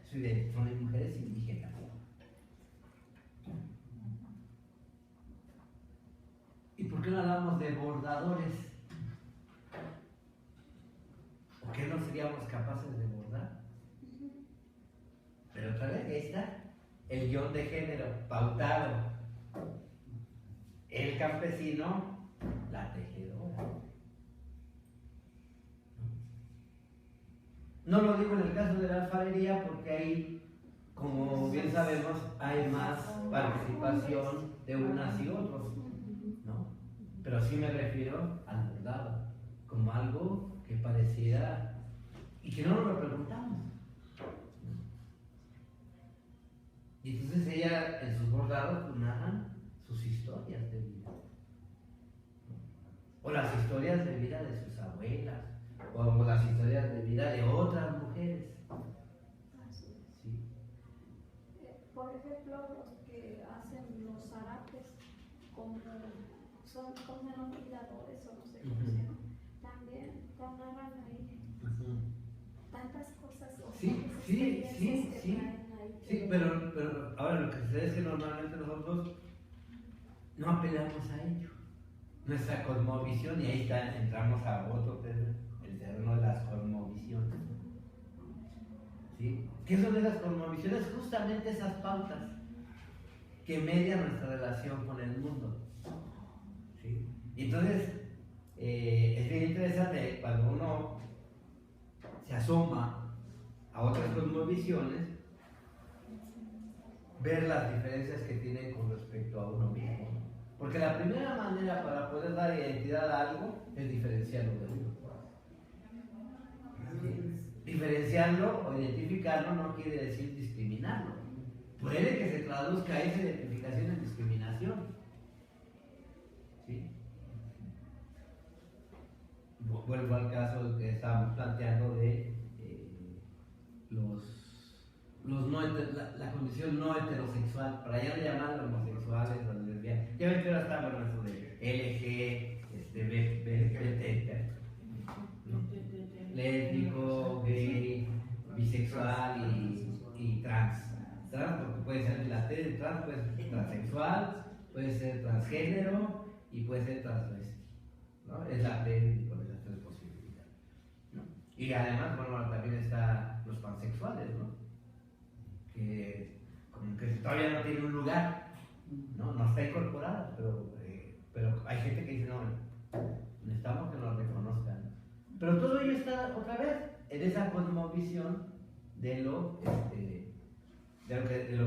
Son mujeres indígenas. ¿Y por qué no hablamos de bordadores? ¿Por qué no seríamos capaces de bordar? Pero otra vez, ahí está el guión de género pautado. El campesino, la tejedora. No lo digo en el caso de la alfarería porque ahí, como bien sabemos, hay más participación de unas y otros, ¿no? Pero sí me refiero al bordado, como algo que pareciera y que no nos lo preguntamos. Y entonces ella en sus bordados pues, narran sus historias de vida. O las historias de vida de sus abuelas, o las historias de vida de otras mujeres. Así es. ¿Sí? Por ejemplo, los que hacen los zarapes, como son como cuidadores o no sé cómo se llama, también narran ahí tantas cosas o Sí, experiencias que traen ahí. Sí, pero ahora lo que sucede es que normalmente nosotros no apelamos a ello. Nuestra cosmovisión, y ahí está, entramos a otro tema, el terreno de las cosmovisiones. ¿Sí? ¿Qué son esas cosmovisiones? Justamente esas pautas que median nuestra relación con el mundo. ¿Sí? Y entonces, es bien interesante cuando uno se asoma a otras cosmovisiones, ver las diferencias que tienen con respecto a uno mismo. Porque la primera manera para poder dar identidad a algo es diferenciarlo de uno. ¿Sí? Diferenciarlo o identificarlo no quiere decir discriminarlo. Puede que se traduzca esa identificación en discriminación. ¿Sí? Vuelvo al caso que estábamos planteando de la condición no heterosexual, para ya no llamarlo homosexuales o lesbianas. Ya ven que ahora está bueno eso de lésbico, gay, bisexual y trans. Trans puede ser transgénero y puede ser transvesti, ¿no? Es la P con esas tres posibilidades, ¿no? Y además, bueno, también están los pansexuales, ¿no? Que como que todavía no tiene un lugar, ¿no? No está incorporado, pero hay gente que dice, no, necesitamos que nos reconozcan. Pero todo ello está otra vez en esa cosmovisión de lo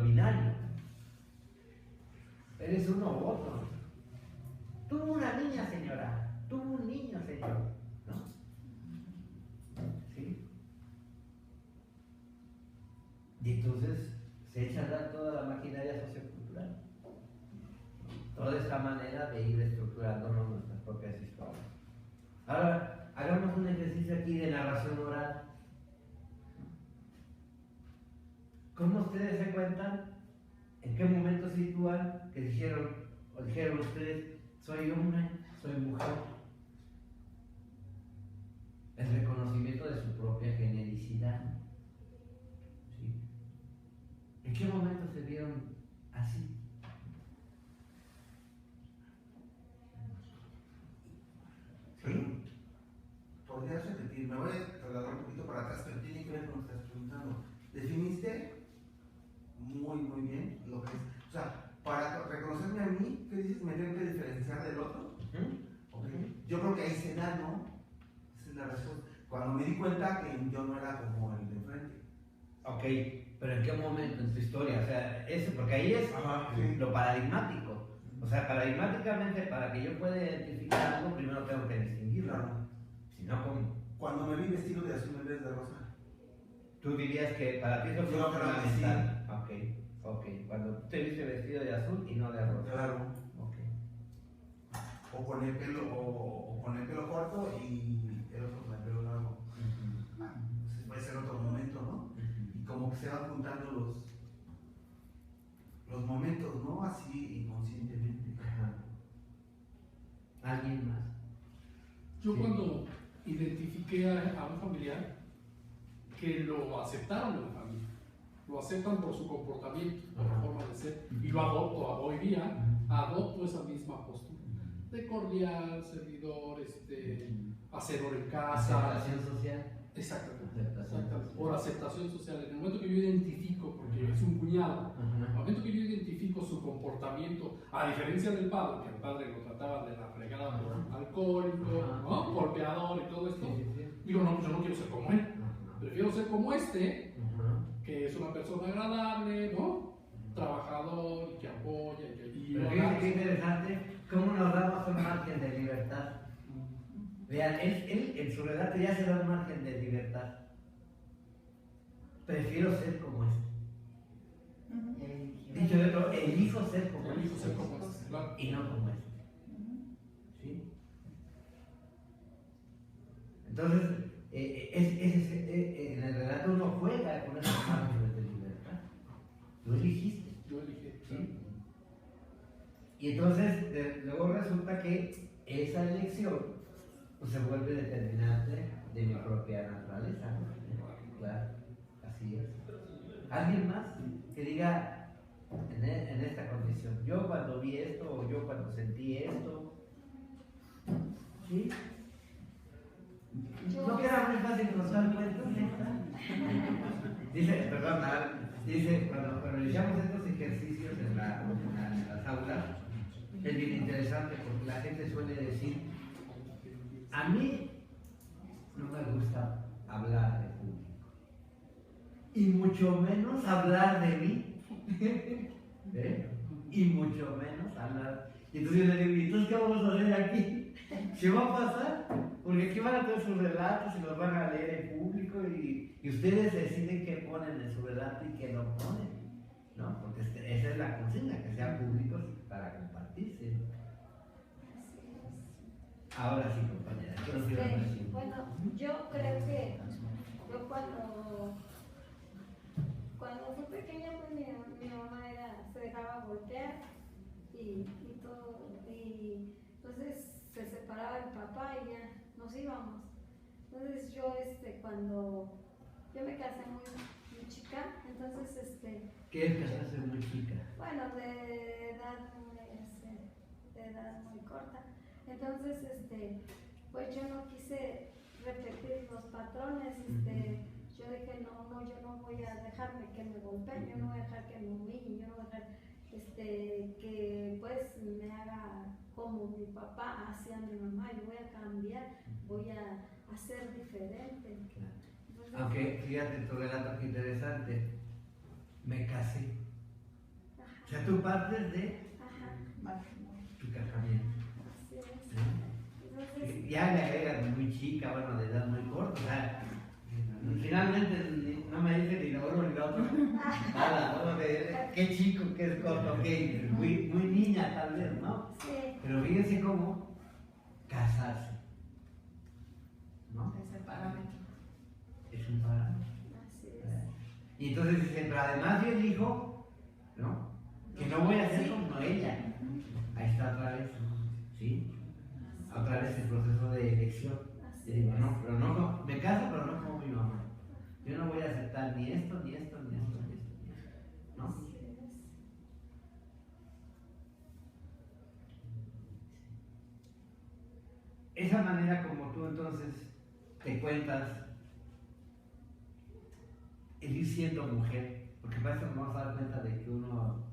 binario. Eres uno u otro. Tuvo una niña, señora. Tuvo un niño, señor. ¿No? ¿Sí? Y entonces se echa a andar toda la maquinaria sociocultural. Toda esta manera de ir estructurándonos nuestras propias historias. Ahora, hagamos un ejercicio aquí de narración oral. ¿Cómo ustedes se cuentan? ¿En qué momento sitúan que dijeron ustedes, soy hombre, soy mujer? El reconocimiento de su propia genericidad. ¿Sí? ¿En qué momento se vieron así? ¿Sí? ¿Podrías repetir? Me voy a trasladar un poquito para atrás, pero tiene que ver con lo que estás preguntando. Definiste muy bien lo que es. O sea, para reconocerme a mí, ¿qué dices? ¿Me tengo que diferenciar del otro? Okay. Yo creo que ahí se da, ¿no? Esa es la respuesta. Cuando me di cuenta que yo no era como el de enfrente. Ok, pero ¿en qué momento en tu historia? O sea, eso, porque ahí es Sí. lo paradigmático. O sea, paradigmáticamente, para que yo pueda identificar algo, primero tengo que distinguirlo. Claro. Si no, ¿cómo? Cuando me vi vestido de azul en vez de rosa. Tú dirías que para ti eso fue Yo creo que fundamental. Ok. Cuando tú te viste vestido de azul y no de rosa. Claro. Ok. O con el pelo corto y el otro con el pelo largo. Entonces puede ser otro momento, ¿no? Y como que se van juntando los momentos, ¿no? Así inconscientemente. Ajá. ¿Alguien más? Yo Sí. cuando identifiqué a un familiar que lo aceptaron en la familia, lo aceptan por su comportamiento, por la forma de ser, y lo adopto hoy día, adopto esa misma postura de cordial, servidor, hacedor en casa. Aceptación social. Exactamente, Aceptación social. por aceptación social. En el momento que yo identifico, porque es un cuñado, en el momento que yo identifico su comportamiento, a diferencia del padre, que el padre lo trataba de la fregada por alcohólico, ¿no? Golpeador y todo esto, digo, no, yo no quiero ser como él, prefiero ser como que es una persona agradable, ¿no? Trabajador, que apoya, y Pero fíjate qué interesante, cómo nos damos un margen de libertad. Vean, él en su relato ya se da un margen de libertad. Prefiero ser como Dicho de otro, elijo ser como claro. y no como ¿Sí? Entonces, en el relato uno juega con esos márgenes de libertad. Tú eligiste. Yo elegí. ¿Sí? Y entonces, luego resulta que esa elección pues, se vuelve determinante de mi propia naturaleza. ¿No? Claro, así es. ¿Alguien más que diga en esta condición? Yo cuando vi esto, o yo cuando sentí esto. ¿Sí? ¿No queda muy fácil contar cuentos? Dice, cuando iniciamos estos ejercicios en las aulas, es bien interesante porque la gente suele decir, a mí no me gusta hablar de público, y mucho menos hablar de mí, ¿eh? Y mucho menos hablar. Y entonces yo le digo, ¿y entonces qué vamos a hacer aquí? ¿Qué va a pasar? Porque aquí van a tener sus relatos y los van a leer en público y ustedes deciden qué ponen en su relato y qué no ponen, ¿no? Porque esa es la consigna, que sean públicos para compartirse. Ahora sí, compañera, ¿qué nos quieres decir? Bueno, yo creo que yo cuando fui pequeña, pues mi mamá se dejaba golpear y todo, y entonces se separaba el papá y ya nos íbamos. Entonces yo cuando yo me casé muy chica, entonces ¿Qué es casarse muy chica? bueno, de edad edad muy corta. Entonces, pues yo no quise repetir los patrones, yo dije, no, yo no voy a dejarme que me golpeen, yo no voy a dejar que me humillen, yo no voy a dejar que pues me haga como mi papá hacía mi mamá, yo voy a cambiar, voy a ser diferente. Entonces, aunque fíjate tu relato que interesante, me casé. ajá, O sea, tú partes de ajá, tu casamiento. así es. ¿Sí? Entonces, Ya le agregas muy chica, bueno, de edad muy corta, o sea, finalmente no me dice ni lo uno ni lo otro, nada, ¿no? Qué chico, qué es corto, qué, muy niña tal vez, ¿no? sí, Pero fíjense cómo casarse, ¿no? Ese parámetro. Es un parámetro. así es. Y entonces dice, pero además yo elijo, ¿no? Que no voy a ser como ella. Ahí está otra vez, ¿sí? Otra vez el proceso de elección. Y digo, no, pero no, me caso, pero no como mi mamá. Yo no voy a aceptar ni esto, ni esto, ni esto, ni esto, ni esto, ¿no? Así es. Esa manera como tú entonces te cuentas el ir siendo mujer, porque para eso nos vamos a dar cuenta de que uno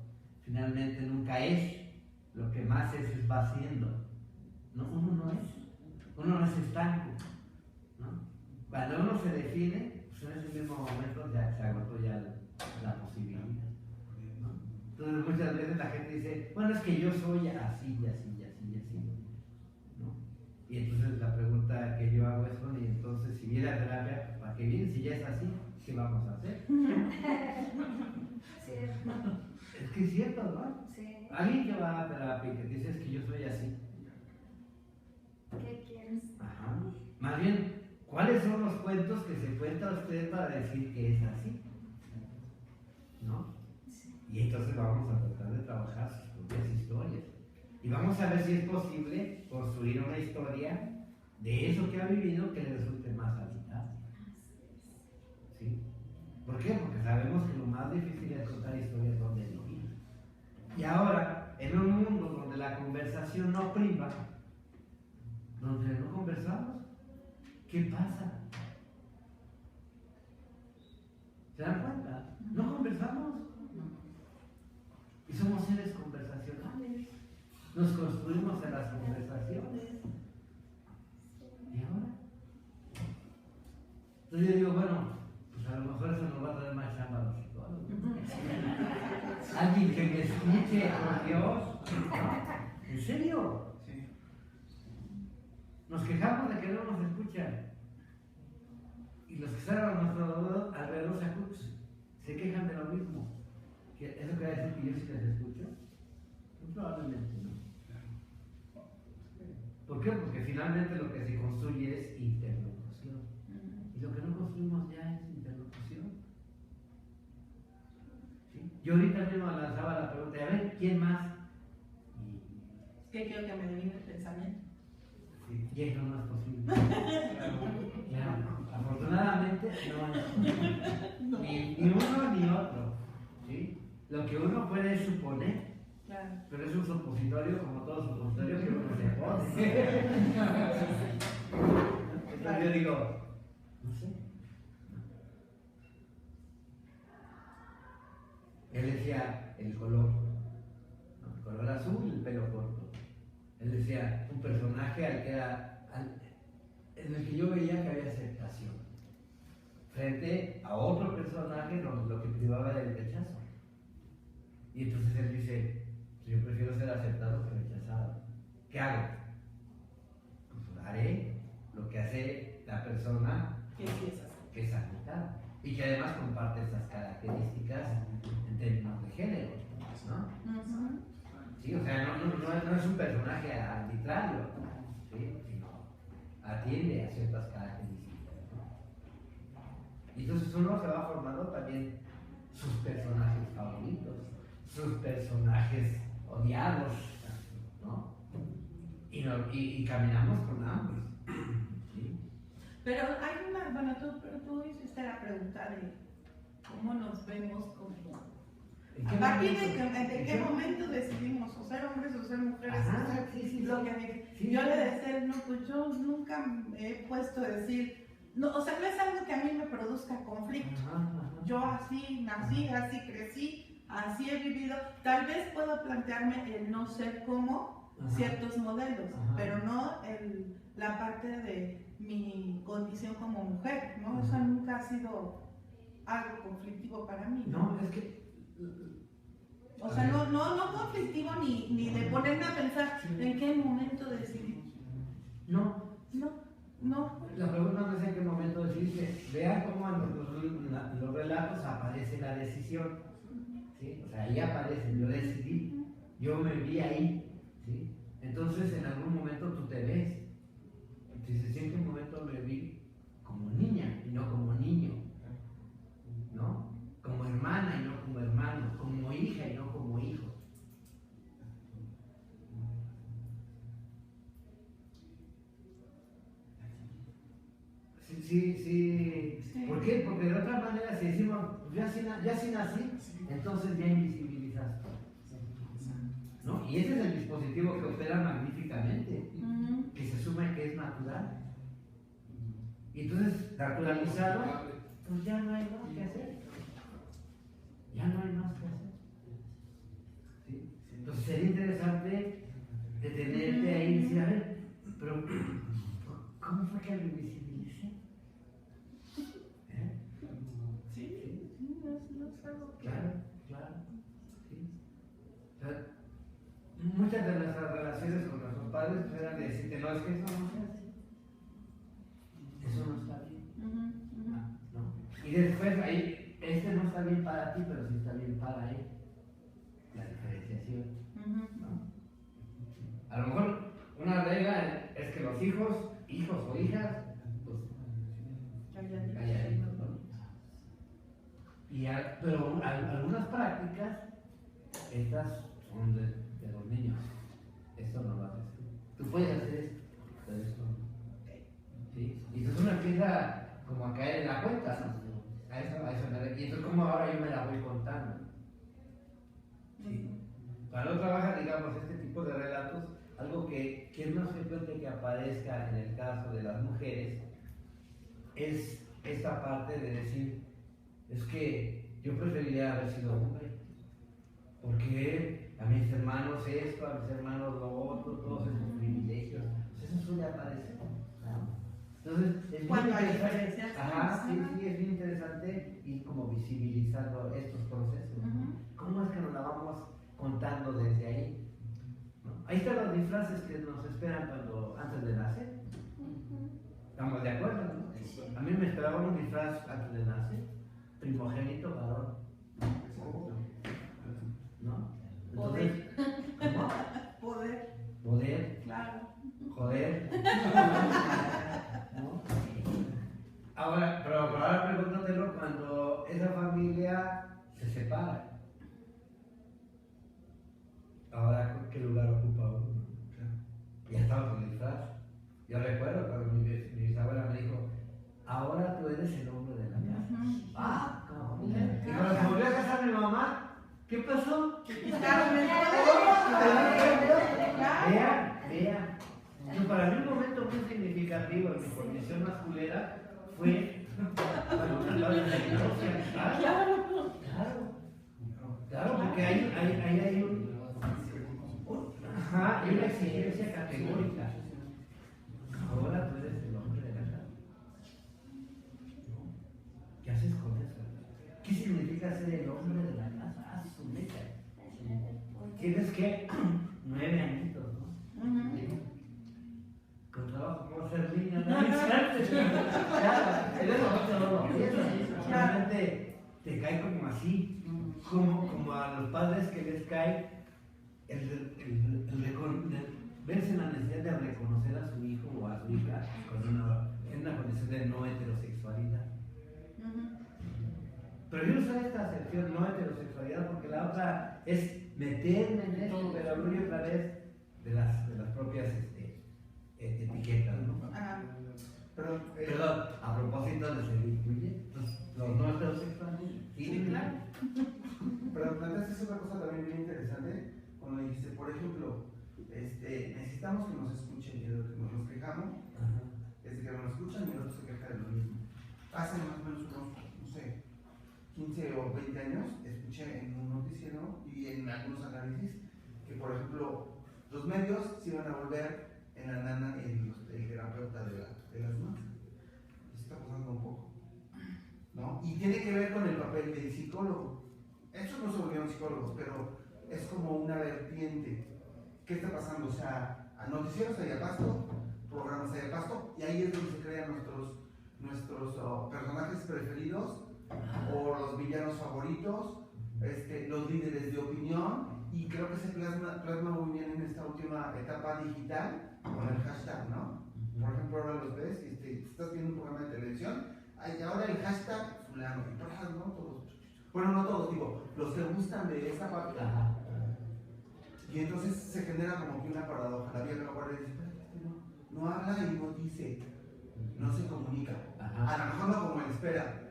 finalmente nunca es lo que más es va siendo. No, uno no es estanco, ¿no? Cuando uno se define, pues en ese mismo momento ya se agotó ya la posibilidad, ¿no? Entonces muchas veces la gente dice, bueno, es que yo soy así, y así, y así, y así, ¿no? Y entonces la pregunta que yo hago es, bueno, y entonces si viene a terapia, ¿para qué viene? Si ya es así, ¿qué vamos a hacer? Cierto. Es que es cierto, ¿no? Sí. Alguien que va a terapia y que dice es que yo soy así. ¿Qué quieres? Ajá. Más bien, ¿cuáles son los cuentos que se cuenta usted para decir que es así? ¿No? Y entonces vamos a tratar de trabajar sus propias historias. Y vamos a ver si es posible construir una historia de eso que ha vivido que le resulte más habitable. ¿Sí? ¿Por qué? Porque sabemos que lo más difícil es contar historias donde no vive. Y ahora, en un mundo donde la conversación no prima, donde no conversamos, ¿qué pasa? ¿Se dan cuenta? No conversamos. Y somos seres conversacionales. Nos construimos en las conversaciones. ¿Y ahora? Entonces yo digo, bueno, pues a lo mejor eso nos va a traer más chamba a los psicólogos. Alguien que me escuche, por Dios. ¿No? ¿En serio? Sí. Nos quejamos de que no nos escuchan. Y los que están a nuestro alrededor se quejan de lo mismo. ¿Eso quiere decir que yo sí les escucho? Pues probablemente no. ¿Por qué? Porque finalmente lo que se construye es interlocución. Y lo que no construimos ya es interlocución. ¿Sí? Yo ahorita mismo lanzaba la pregunta, a ver, ¿quién más? Es que quiero que me adivine el pensamiento. Y eso no es posible. Claro. Afortunadamente no es posible. Ni uno ni otro. ¿Sí? Lo que uno puede suponer, Claro. pero es un supositorio como todo supositorio que uno se pone. Entonces yo digo, no sé. Él decía el color, ¿no? El color azul, el pelo corto. Él decía un personaje en el que yo veía que había aceptación frente a otro personaje lo que privaba del rechazo. Y entonces él dice, yo prefiero ser aceptado que rechazado. ¿Qué hago? Pues haré lo que hace la persona ¿Qué piensas? que es aceptada y que además comparte esas características en términos de género, ¿no? Sí, o sea, no es un personaje arbitrario, ¿sí? Sino atiende a ciertas características, ¿no? Y entonces uno se va formando también sus personajes favoritos, sus personajes odiados, ¿no? Y caminamos con ambos, ¿sí? Pero hay una, bueno, tú hiciste la pregunta de cómo nos vemos como... ¿A partir de qué momento decidimos o ser hombres o ser mujeres? Ajá, lo que dije. Sí. Yo le decía, no, pues yo nunca me he puesto a decir, no, o sea, no es algo que a mí me produzca conflicto. Yo así nací, así crecí, así he vivido. Tal vez puedo plantearme el no ser como ciertos modelos, pero no la parte de mi condición como mujer, ¿no? Eso nunca ha sido algo conflictivo para mí. No, es que... O sea, no conflictivo ni de ponerme a pensar en qué momento decidir. No. No. La pregunta no es en qué momento decidiste. Vean cómo en los relatos aparece la decisión. ¿Sí? O sea, ahí aparece, yo decidí, yo me vi ahí. ¿Sí? Entonces, en algún momento tú te ves. Dices, en qué momento me vi como niña y no como niño. ¿No? Como hermana y no como hermano, como hija y no como hijo. Sí. ¿Por qué? Porque de otra manera, si decimos, ya sí nací, entonces ya invisibilizaste. ¿No? Y ese es el dispositivo que opera magníficamente, que se asume que es natural. Y entonces, naturalizado, pues ya no hay más que hacer. Ya no hay más que hacer. ¿Sí? Entonces sería interesante detenerte ahí y decir, a ver, pero ¿cómo fue que lo invisibilicé? Sí, no es algo que... Claro. ¿Sí? O sea, muchas de nuestras relaciones con nuestros padres eran de decirte, no, es que eso no se hace. Eso no está bien. ¿No? Y después ahí, no está bien para ti, pero sí está bien para él. La diferenciación. ¿No? A lo mejor una regla es que los hijos o hijas, pues, calladitos, ¿no? Pero algunas prácticas, estas son de los niños. Esto no lo haces. Tú puedes hacer esto, pero esto no. ¿Sí? Y entonces uno empieza como a caer en la cuenta, ¿no? A eso y entonces como ahora yo me la voy contando. ¿Sí? Para no trabajar, digamos, este tipo de relatos, algo que es más frecuente que aparezca en el caso de las mujeres es esta parte de decir, es que yo preferiría haber sido hombre, porque a mis hermanos esto, a mis hermanos lo otro, todos esos privilegios, pues eso suele aparecer, ¿no? Entonces, es bien Cuando hay interesante. diferencias. Ajá, sí, es bien interesante ir como visibilizando estos procesos, ¿no? ¿Cómo es que nos la vamos contando desde ahí? ¿No? Ahí están los disfraces que nos esperan antes de nacer. ¿Estamos de acuerdo? ¿No? A mí me esperaba un disfraz antes de nacer, primogénito varón. ¿No? Entonces, ¿cómo? Poder. Claro. Joder. ¿No? Pero ahora pregúntatelo cuando esa familia se separa. Ahora, ¿qué lugar ocupa uno? Ya estaba con el disfraz. Yo recuerdo cuando mi bisabuela me dijo, ahora tú eres el hombre de la casa. ¿Cómo? Y cuando se volvió a casar mi mamá, ¿qué pasó? Quitaron el Vean. Para mí un momento muy significativo en mi condición masculera fue cuando cantaba en la iglesia. Claro, porque ahí hay una exigencia categórica. Ahora tú eres el hombre de la casa. ¿Qué haces con eso? ¿Qué significa ser el hombre de la casa? Haz su meta. Tienes que 9 añitos, ¿no? Con trabajo por ser niña, ¿no? Claro, en ese momento no lo piensas. Realmente te cae como así, como a los padres que les cae verse la necesidad de reconocer a su hijo o a su hija en una condición de no heterosexualidad. Pero yo uso esta acepción no heterosexualidad porque la otra es meterme en esto, pero hablo otra vez de las propias etiquetas, ¿no? Perdón, a propósito de ser incluye, los no heterosexuales. Sí, claro. Pero planteaste una cosa también muy interesante cuando dijiste, por ejemplo, necesitamos que nos escuchen y de lo que nos quejamos, desde que nos escuchan y el otro se queja de lo mismo. Hace más o menos unos, no sé, 15 o 20 años, escuché en un noticiero y en algunos análisis que, por ejemplo, los medios se iban a volver en la nana el terapeuta de las masas. Eso está pasando un poco, ¿no? Y tiene que ver con el papel del psicólogo. Estos no se volvieron psicólogos, pero es como una vertiente. ¿Qué está pasando? O sea, a noticieros hay a pasto, programas hay a pasto, y ahí es donde se crean nuestros personajes preferidos, o los villanos favoritos, los líderes de opinión, y creo que se plasma muy bien en esta última etapa digital con el hashtag, ¿no? Por ejemplo, ahora los ves, estás viendo un programa de televisión, hay ahora el hashtag fulano, y todas, ¿no? Todos. Bueno, no todos, digo, los que gustan de esa parte. Y entonces se genera como que una paradoja. La vieja guardia dice, no habla y no dice, no se comunica. A lo mejor no como él espera.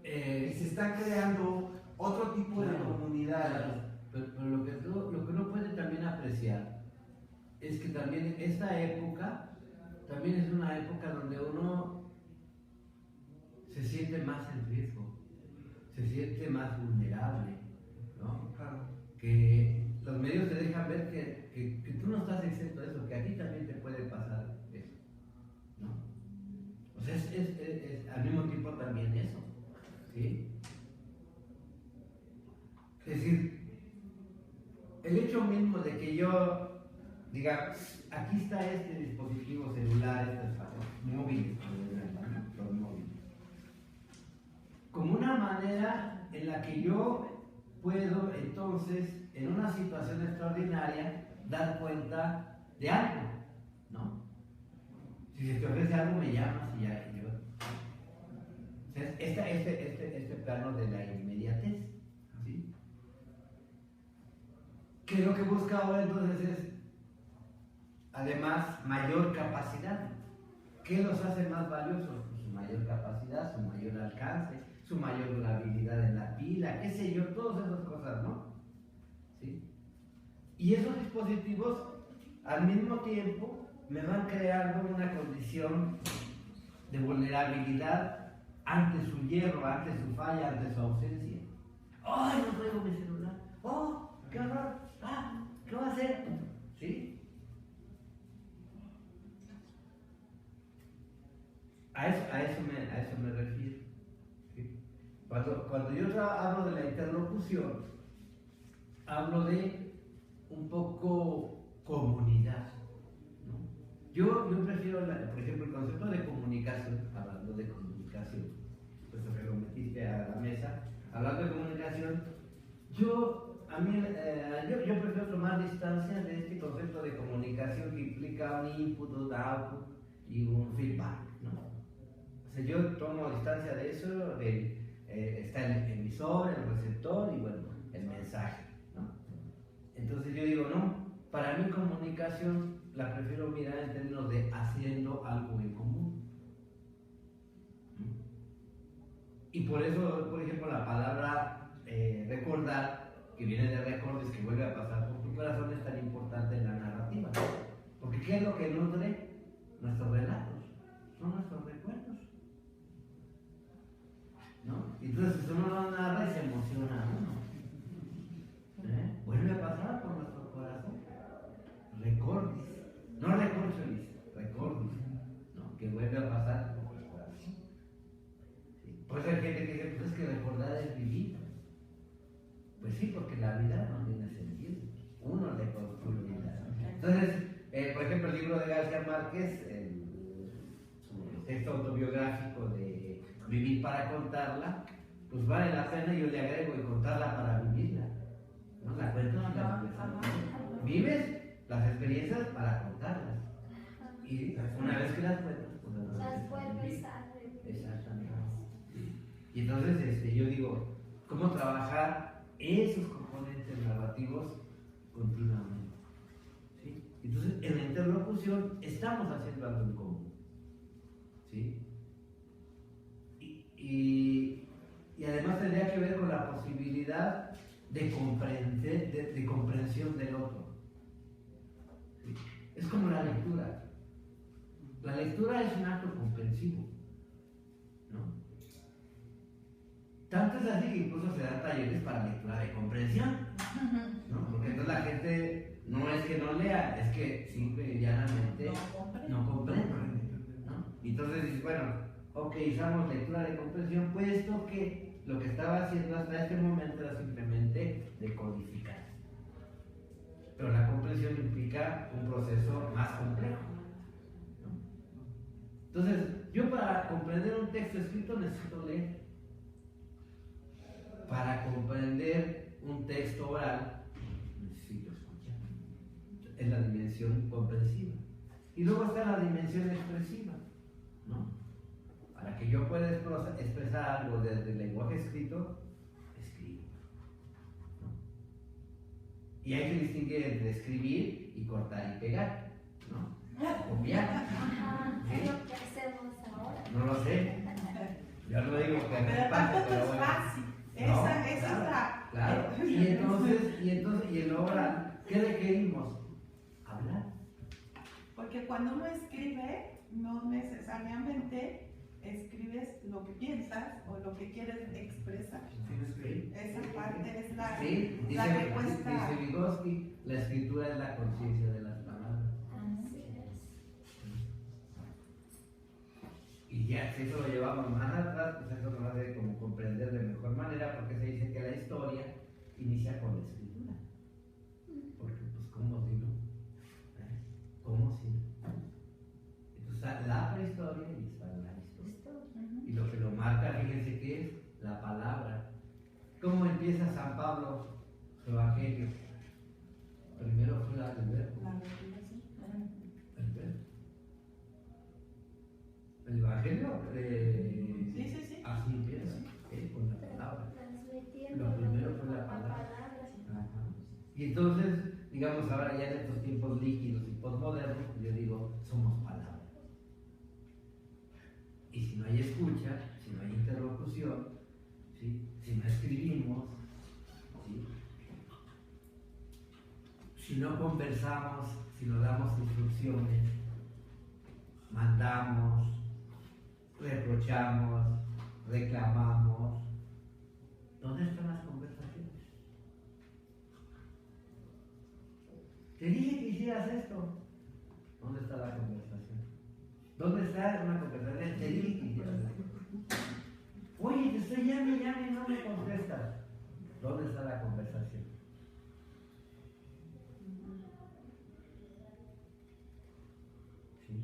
Y se está creando otro tipo de comunidad. Claro. Pero lo que uno puede también apreciar es que también esta época también es una época donde uno se siente más en riesgo, se siente más vulnerable, ¿no? Claro. Que los medios te dejan ver que tú no estás exento de eso, que a ti también te puede pasar eso, ¿no? O sea, es al mismo tiempo también eso, ¿sí? Es decir, el hecho mismo de que yo diga, aquí está este dispositivo celular, móviles, los móviles, como una manera en la que yo puedo entonces, en una situación extraordinaria, dar cuenta de algo, ¿no? Si se te ofrece algo, me llamas y ya. O sea, este plano de la inmediatez, ¿sí? Que lo que busca ahora entonces es, además, mayor capacidad. ¿Qué los hace más valiosos? Pues su mayor capacidad, su mayor alcance, su mayor durabilidad en la pila, qué sé yo, todas esas cosas, ¿no? ¿Sí? Y esos dispositivos, al mismo tiempo, me van creando una condición de vulnerabilidad ante su hierro, ante su falla, ante su ausencia. ¡Ay, no traigo mi celular! ¡Oh, qué horror! ¡Ah, qué va a hacer! ¿Sí? A eso me refiero. ¿Sí? Cuando yo hablo de la interlocución, hablo de un poco comunidad, ¿no? Yo prefiero, por ejemplo, el concepto de comunicación, hablando de comunicación, puesto que lo metiste a la mesa, hablando de comunicación, yo prefiero tomar distancia de este concepto de comunicación que implica un input, un output y un feedback, ¿no? O sea, yo tomo distancia de eso, está el emisor, el receptor y bueno, el mensaje, ¿no? Entonces yo digo, no, para mí comunicación la prefiero mirar en términos de haciendo algo en común. Y por eso, por ejemplo, la palabra recordar, que viene de recordes, que vuelve a pasar por tu corazón, es tan importante en la narrativa. Porque ¿qué es lo que nutre nuestros relatos? Son nuestros recuerdos, ¿no? Entonces, si uno lo narra y se emociona uno, vuelve a pasar por nuestro corazón. Recordis, no recorcholis, recordis, ¿no? Que vuelve a pasar por nuestro corazón. ¿Sí? Por eso hay gente que dice, pues es que recordar es vivir. Pues sí, porque la vida no tiene sentido. Uno le construye vida. Entonces, por ejemplo, el libro de García Márquez, su texto autobiográfico de Vivir para contarla, pues vale la pena, yo le agrego, y contarla para vivirla. ¿No? La cuento, vives las experiencias para contarlas. Y una vez que las cuentas, pues las vuelves a revivir. Exactamente. Y entonces yo digo, ¿cómo trabajar esos componentes narrativos continuamente? ¿Sí? Entonces, en la interlocución estamos haciendo algo en común. ¿Sí? Y además tendría que ver con la posibilidad de comprensión del otro. lectura. La lectura es un acto comprensivo, ¿no? Tanto es así que incluso se dan talleres para lectura de comprensión, ¿no? Porque entonces la gente no es que no lea, es que simple y llanamente no comprende, ¿no? Y entonces dices, bueno, ok, usamos lectura de comprensión, puesto que lo que estaba haciendo hasta este momento era simplemente decodificar. Pero la comprensión implica un proceso más complejo, ¿no? Entonces, yo para comprender un texto escrito necesito leer. Para comprender un texto oral, necesito escuchar. Es la dimensión comprensiva. Y luego está la dimensión expresiva, ¿no? Para que yo pueda expresar algo desde el lenguaje escrito, escribo, ¿no? Y hay que distinguir entre escribir y cortar y pegar, ¿no? Copiar. Ajá, ¿Sí? es lo que hacemos ahora. No lo sé. Yo no digo que Pero no pase, tampoco pero es bueno. fácil. No, Esa es la. Claro. Y entonces, y en lo oral, ¿qué requerimos? Hablar. Porque cuando uno escribe, no necesariamente escribes lo que piensas o lo que quieres expresar. Sí. Esa parte es la, Sí, la que cuesta. dice Vygotsky, la escritura es la conciencia de las palabras. Así es. Y ya, si eso lo llevamos más atrás, pues eso nos hace como comprender de mejor manera, porque se dice que la historia inicia con la escritura. Porque, pues, ¿cómo si no? ¿Cómo si no? Entonces está la prehistoria y está la historia. Y lo que lo marca, fíjense que es la palabra. ¿Cómo empieza San Pablo su evangelio? Primero fue la del verbo. El verbo. El evangelio, Sí. así empieza, con la palabra. Transmitiendo Lo primero fue la palabra. Ajá. Y entonces, digamos ahora ya en estos tiempos líquidos y postmodernos, pues yo digo, somos palabras. Y si no hay escucha, si no hay interlocución, ¿sí? Si no escribimos, ¿sí? Si no conversamos, si no damos instrucciones, mandamos, reprochamos, reclamamos, ¿dónde están las conversaciones? Te dije que hicieras esto. ¿Dónde está la conversación? ¿Dónde está una conversación? Te dije que hicieras esto. Oye, te estoy llame y no me contestas. ¿Dónde está la conversación? ¿Sí?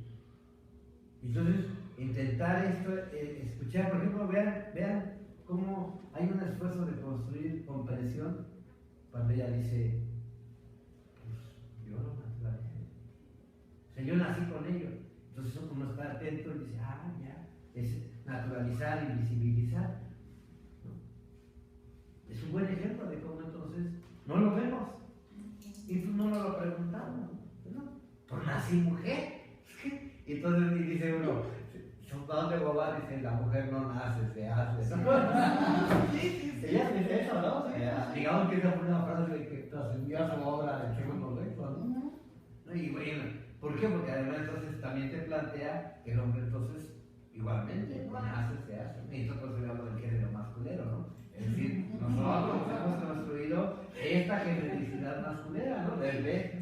Entonces, intentar esto, escuchar, por ejemplo, vean cómo hay un esfuerzo de construir comprensión cuando ella dice, pues yo lo naturalicé. O sea, yo nací con ello. Entonces uno está atento y dice, ya, es naturalizar y visibilizar, ¿no? Es un buen ejemplo de cómo entonces no lo vemos y tú no nos lo preguntamos, ¿no? Pues nací mujer. Y entonces dice uno, son de boba, dice, la mujer no nace, se hace. Ella dice eso, ¿no? Digamos que esa fue una frase que trascendió a su obra del Chico Correcto, ¿no? Y bueno, ¿por qué? Porque además entonces también te plantea que el hombre entonces igualmente no nace, se hace. Y entonces se habla del género masculino, ¿no? Es decir, nosotros hemos construido esta genericidad masculina, ¿no? Desde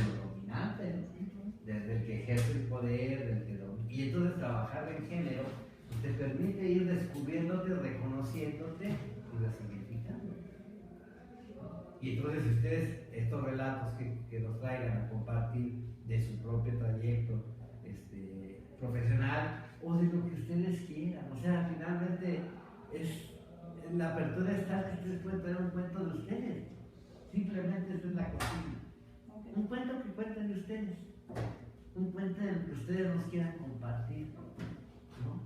lo dominante, ¿no? Desde el que ejerce el poder, del que domina. Y entonces trabajar en género te permite ir descubriéndote, reconociéndote y resignificando. Y entonces ustedes, estos relatos que nos traigan a compartir de su propio trayecto profesional o de lo que ustedes quieran, o sea, finalmente la apertura está que ustedes pueden traer un cuento de ustedes. Simplemente esta es la cocina. Un cuento que cuenten de ustedes. Un cuento que ustedes nos quieran compartir, ¿no?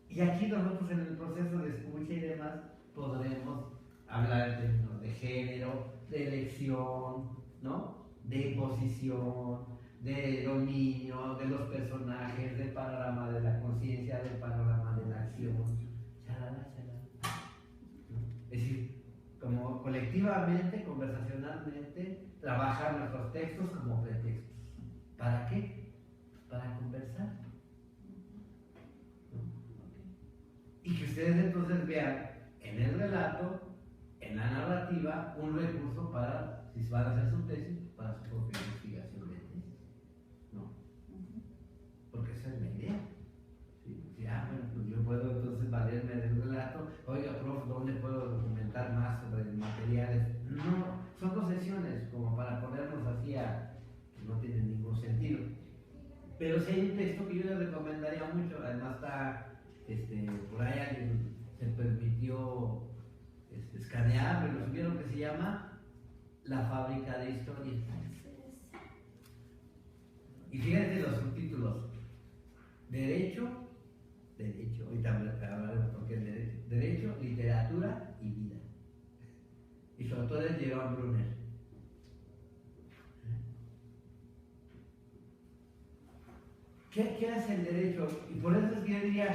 Y aquí nosotros en el proceso de escucha y demás podremos hablar en términos de género, de elección, ¿no? De posición, de dominio, de los personajes, del panorama de la conciencia, del panorama de la acción, chalala, ¿no? Es decir, como colectivamente, conversacionalmente, trabajar nuestros textos como pretextos. ¿Para qué? van a hacer su tesis para su propia investigación de tesis, ¿no? Porque esa es la idea. ¿Sí? Bueno, pues yo puedo entonces valerme del relato. Oiga, prof, ¿dónde puedo documentar más sobre materiales? No, son 2 sesiones como para ponernos así a que no tiene ningún sentido. Pero si hay un texto que yo le recomendaría mucho, además está, por ahí alguien se permitió escanear, me lo subieron, que se llama La fábrica de historias. Y fíjense los subtítulos: Derecho, ahorita hablaremos por qué es Derecho, Literatura y Vida. Y su autor es Jerome Brunner. ¿Qué hace el derecho? Y por eso es que yo diría,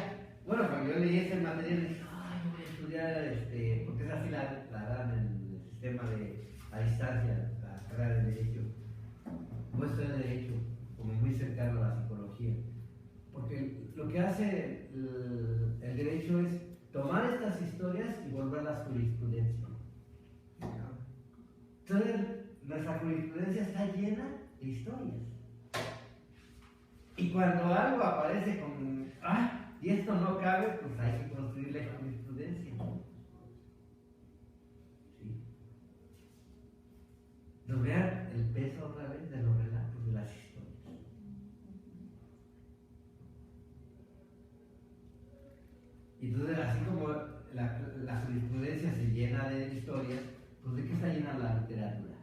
bueno, cuando yo leí ese material, dije, ay, voy a estudiar, porque es así la dan en el sistema a distancia, la carrera de derecho. Voy a estudiar derecho, como muy cercano a la psicología. Porque lo que hace el derecho es tomar estas historias y volverlas jurisprudencia. Entonces, nuestra jurisprudencia está llena de historias. Y cuando algo aparece con, y esto no cabe, pues hay que construirle jurisprudencia. ¿Sí? Nos vean el peso otra vez de los relatos, de las historias. Y entonces, así como la jurisprudencia se llena de historias, pues ¿de qué está llena la literatura?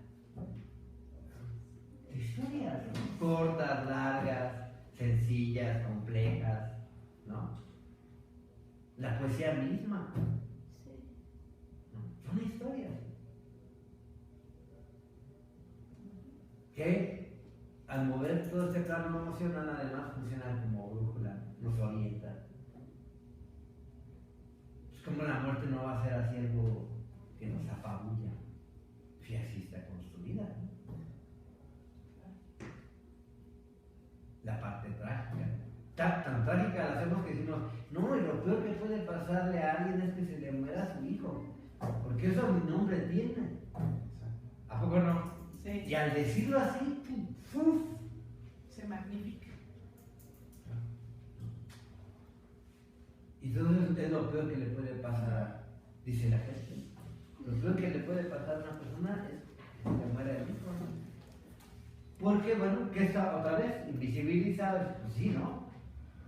De historias, ¿no? Cortas, largas, sencillas, complejas, ¿no? La poesía misma, ¿no? Son historias que al mover todo este plano emocional además funcionan como brújula, nos orientan. Es como la muerte no va a ser así algo que nos apabulla, si así está construida, ¿no? La parte trágica. Tan trágica la hacemos que decimos, no, y lo peor que puede pasarle a alguien es que se le muera a su hijo, porque eso mi nombre tiene. ¿A poco no? Sí. Y al decirlo así, ¡uf! Se magnifica. Y entonces es lo peor que le puede pasar, dice la gente. Lo peor que le puede pasar a una persona es que se le muera el hijo, ¿no? Porque, bueno, ¿qué está otra vez? Invisibilizado. Pues sí, ¿no?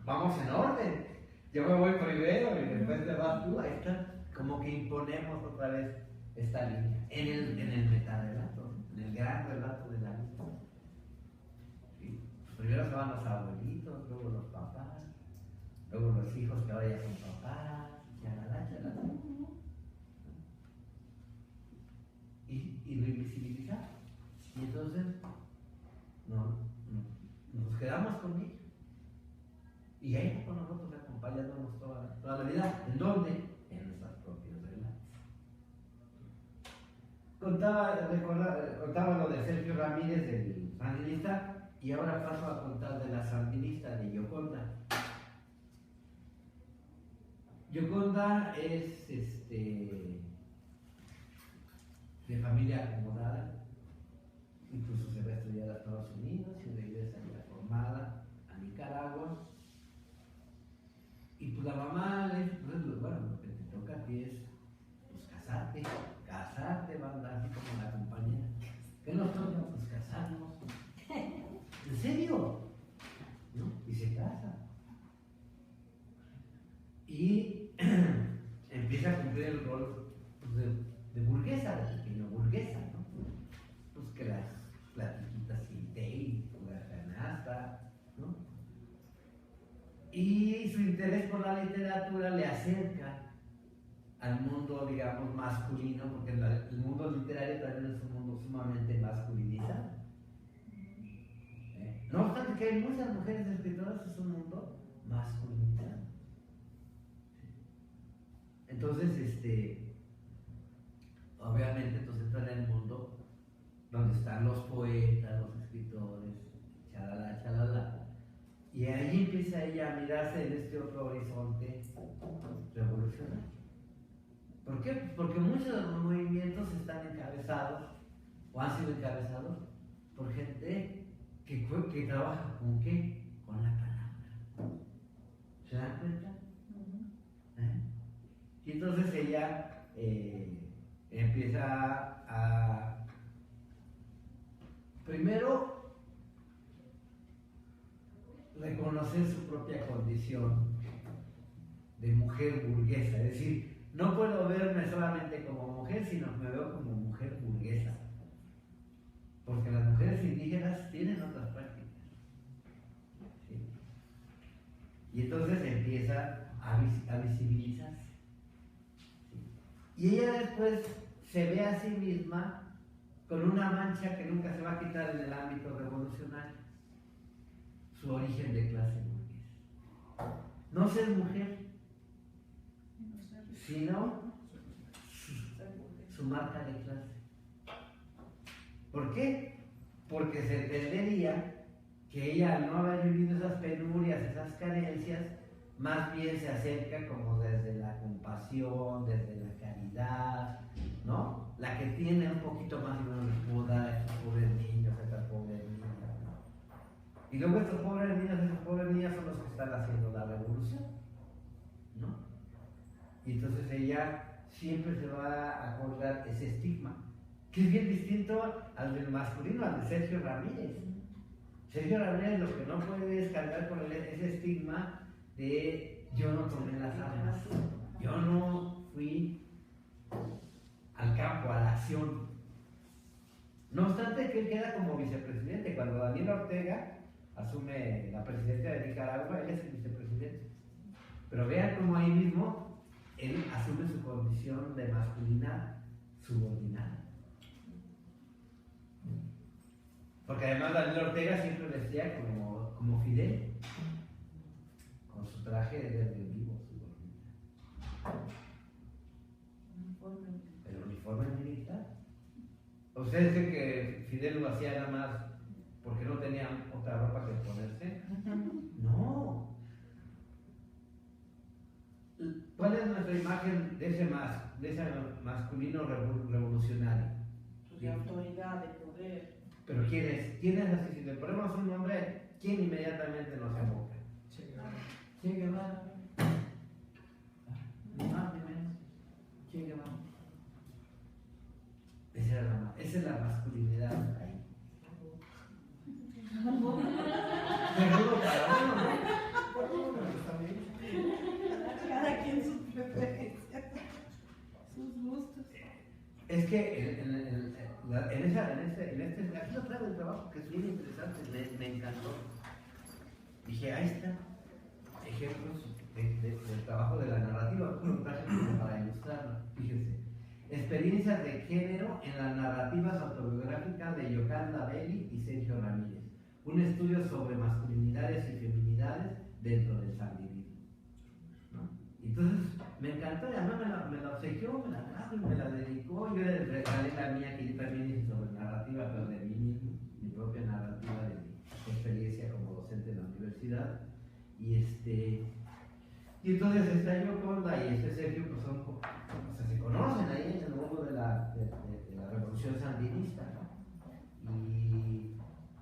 Vamos en orden. Yo me voy primero y después te vas tú. Ahí está. Como que imponemos otra vez esta línea. En el metarrelato, en el gran relato de la vida. ¿Sí? Primero se van los abuelitos, luego los papás, luego los hijos que ahora ya son papás, chalala. Y lo invisibilizamos. Y entonces nos quedamos con ellos. Y ahí con nosotros acompañándonos toda la vida. ¿En dónde? En nuestros propios relatos. Contaba lo de Sergio Ramírez, el sandinista, y ahora paso a contar de la sandinista de Gioconda. Gioconda es de familia acomodada. Incluso se va a estudiar a Estados Unidos y regresa ya formada a Nicaragua. Y pues la mamá le dice, pues bueno, lo que te toca a ti es pues casarte, banda, así como la compañera. ¿Qué nos toca? Pues casarnos. ¿En serio? ¿No? Y se casa. Y empieza a cumplir el rol pues, de burguesa, de pequeño burguesa, ¿no? Pues que las platiquitas sin té y la canasta, ¿no? Y su interés por la literatura le acerca al mundo, digamos, masculino, porque el mundo literario también es un mundo sumamente masculinizado. No obstante que hay muchas mujeres escritoras, es un mundo masculinizado. Entonces, obviamente, entonces está en el mundo donde están los poetas, los escritores, chalala. Y ahí empieza ella a mirarse en este otro horizonte revolucionario. ¿Por qué? Porque muchos de los movimientos están encabezados o han sido encabezados por gente que trabaja con qué? Con la palabra. ¿Se dan cuenta? Y entonces ella empieza a, primero, reconocer su propia condición de mujer burguesa, es decir, no puedo verme solamente como mujer, sino que me veo como mujer burguesa, porque las mujeres indígenas tienen otras prácticas. ¿Sí? Y entonces empieza a visibilizarse. ¿Sí? Y ella después se ve a sí misma con una mancha que nunca se va a quitar en el ámbito revolucionario, su origen de clase burguesa. No ser mujer, sino su marca de clase. ¿Por qué? Porque se entendería que ella, al no haber vivido esas penurias, esas carencias, más bien se acerca como desde la compasión, desde la caridad, ¿no? La que tiene un poquito más y no les puedo dar a estos pobres niños, a estas pobres niñas, ¿no? Y luego estos pobres niños, esas pobres niñas son los que están haciendo la revolución, ¿no? Y entonces ella siempre se va a colgar ese estigma, que es bien distinto al del masculino, al de Sergio Ramírez. Sergio Ramírez lo que no puede es cargar con ese estigma de yo no tomé las armas, yo no fui al campo, a la acción. No obstante que él queda como vicepresidente. Cuando Daniel Ortega asume la presidencia de Nicaragua, él es el vicepresidente. Pero vean cómo ahí mismo él asume su condición de masculina subordinada. Porque además Daniel Ortega siempre vestía como Fidel, con su traje de vivo subordinado. El uniforme militar. ¿Ustedes creen que Fidel lo hacía nada más porque no tenía otra ropa que ponerse? No. ¿Cuál es nuestra imagen de ese masculino revolucionario? De autoridad, de poder. Pero ¿quién es? ¿Quién es así? Si le ponemos un nombre, ¿quién inmediatamente nos evoca? Che Guevara. Ni más ni menos. Che Guevara. Esa es la masculinidad ahí. Seguro para uno, ¿no? Cada quien sus preferencias, sus gustos. Es que aquí lo traigo el trabajo que es bien interesante, me encantó. Dije, ahí está, ejemplos del trabajo de la narrativa, lo traje para ilustrarlo. Fíjense, experiencias de género en las narrativas autobiográficas de Yocanda Belli y Sergio Ramírez, un estudio sobre masculinidades y feminidades dentro del sandinismo, ¿no? Entonces, me encantó, y además me la obsequió, me la trajo y me la dedicó. Yo le regalé la mía, que yo también hice sobre narrativa, pero de mí mismo, mi propia narrativa de mi experiencia como docente en la universidad. Y entonces está Yoconda y Sergio, pues se conocen ahí en el mundo de la revolución sandinista, ¿no?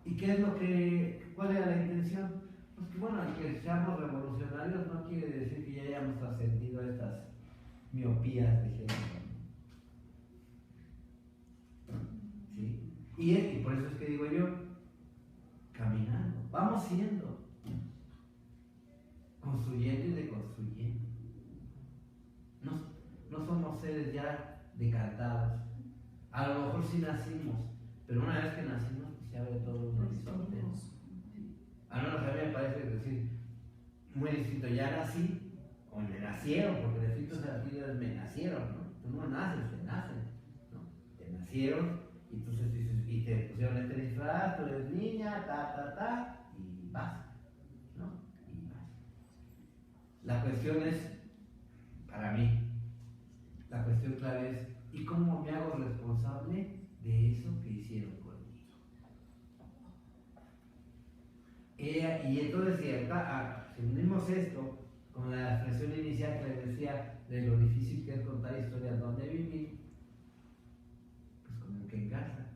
¿Y qué es cuál era la intención? Pues que bueno, el que seamos revolucionarios no quiere decir que ya hayamos trascendido estas miopías de género. ¿Sí? Y por eso es que digo yo, caminando, vamos siendo, construyendo y deconstruyendo. No somos seres ya decantados. A lo mejor sí nacimos, pero una vez que nacimos, pues se abre todo un horizonte. A menos a mí me parece decir, muy distinto, ya nací, o me nacieron, porque el efecto sentido es me nacieron, ¿no? Tú no naces, te nacen, ¿no? Te nacieron, y entonces dices, y te pusieron este disfraz, tú eres niña, y vas, ¿no? Y vas. La cuestión es, para mí, la cuestión clave es, ¿y cómo me hago responsable de eso que hicieron conmigo? Y entonces, si unimos esto con la expresión inicial que les decía de lo difícil que es contar historias donde viví, pues como que en casa.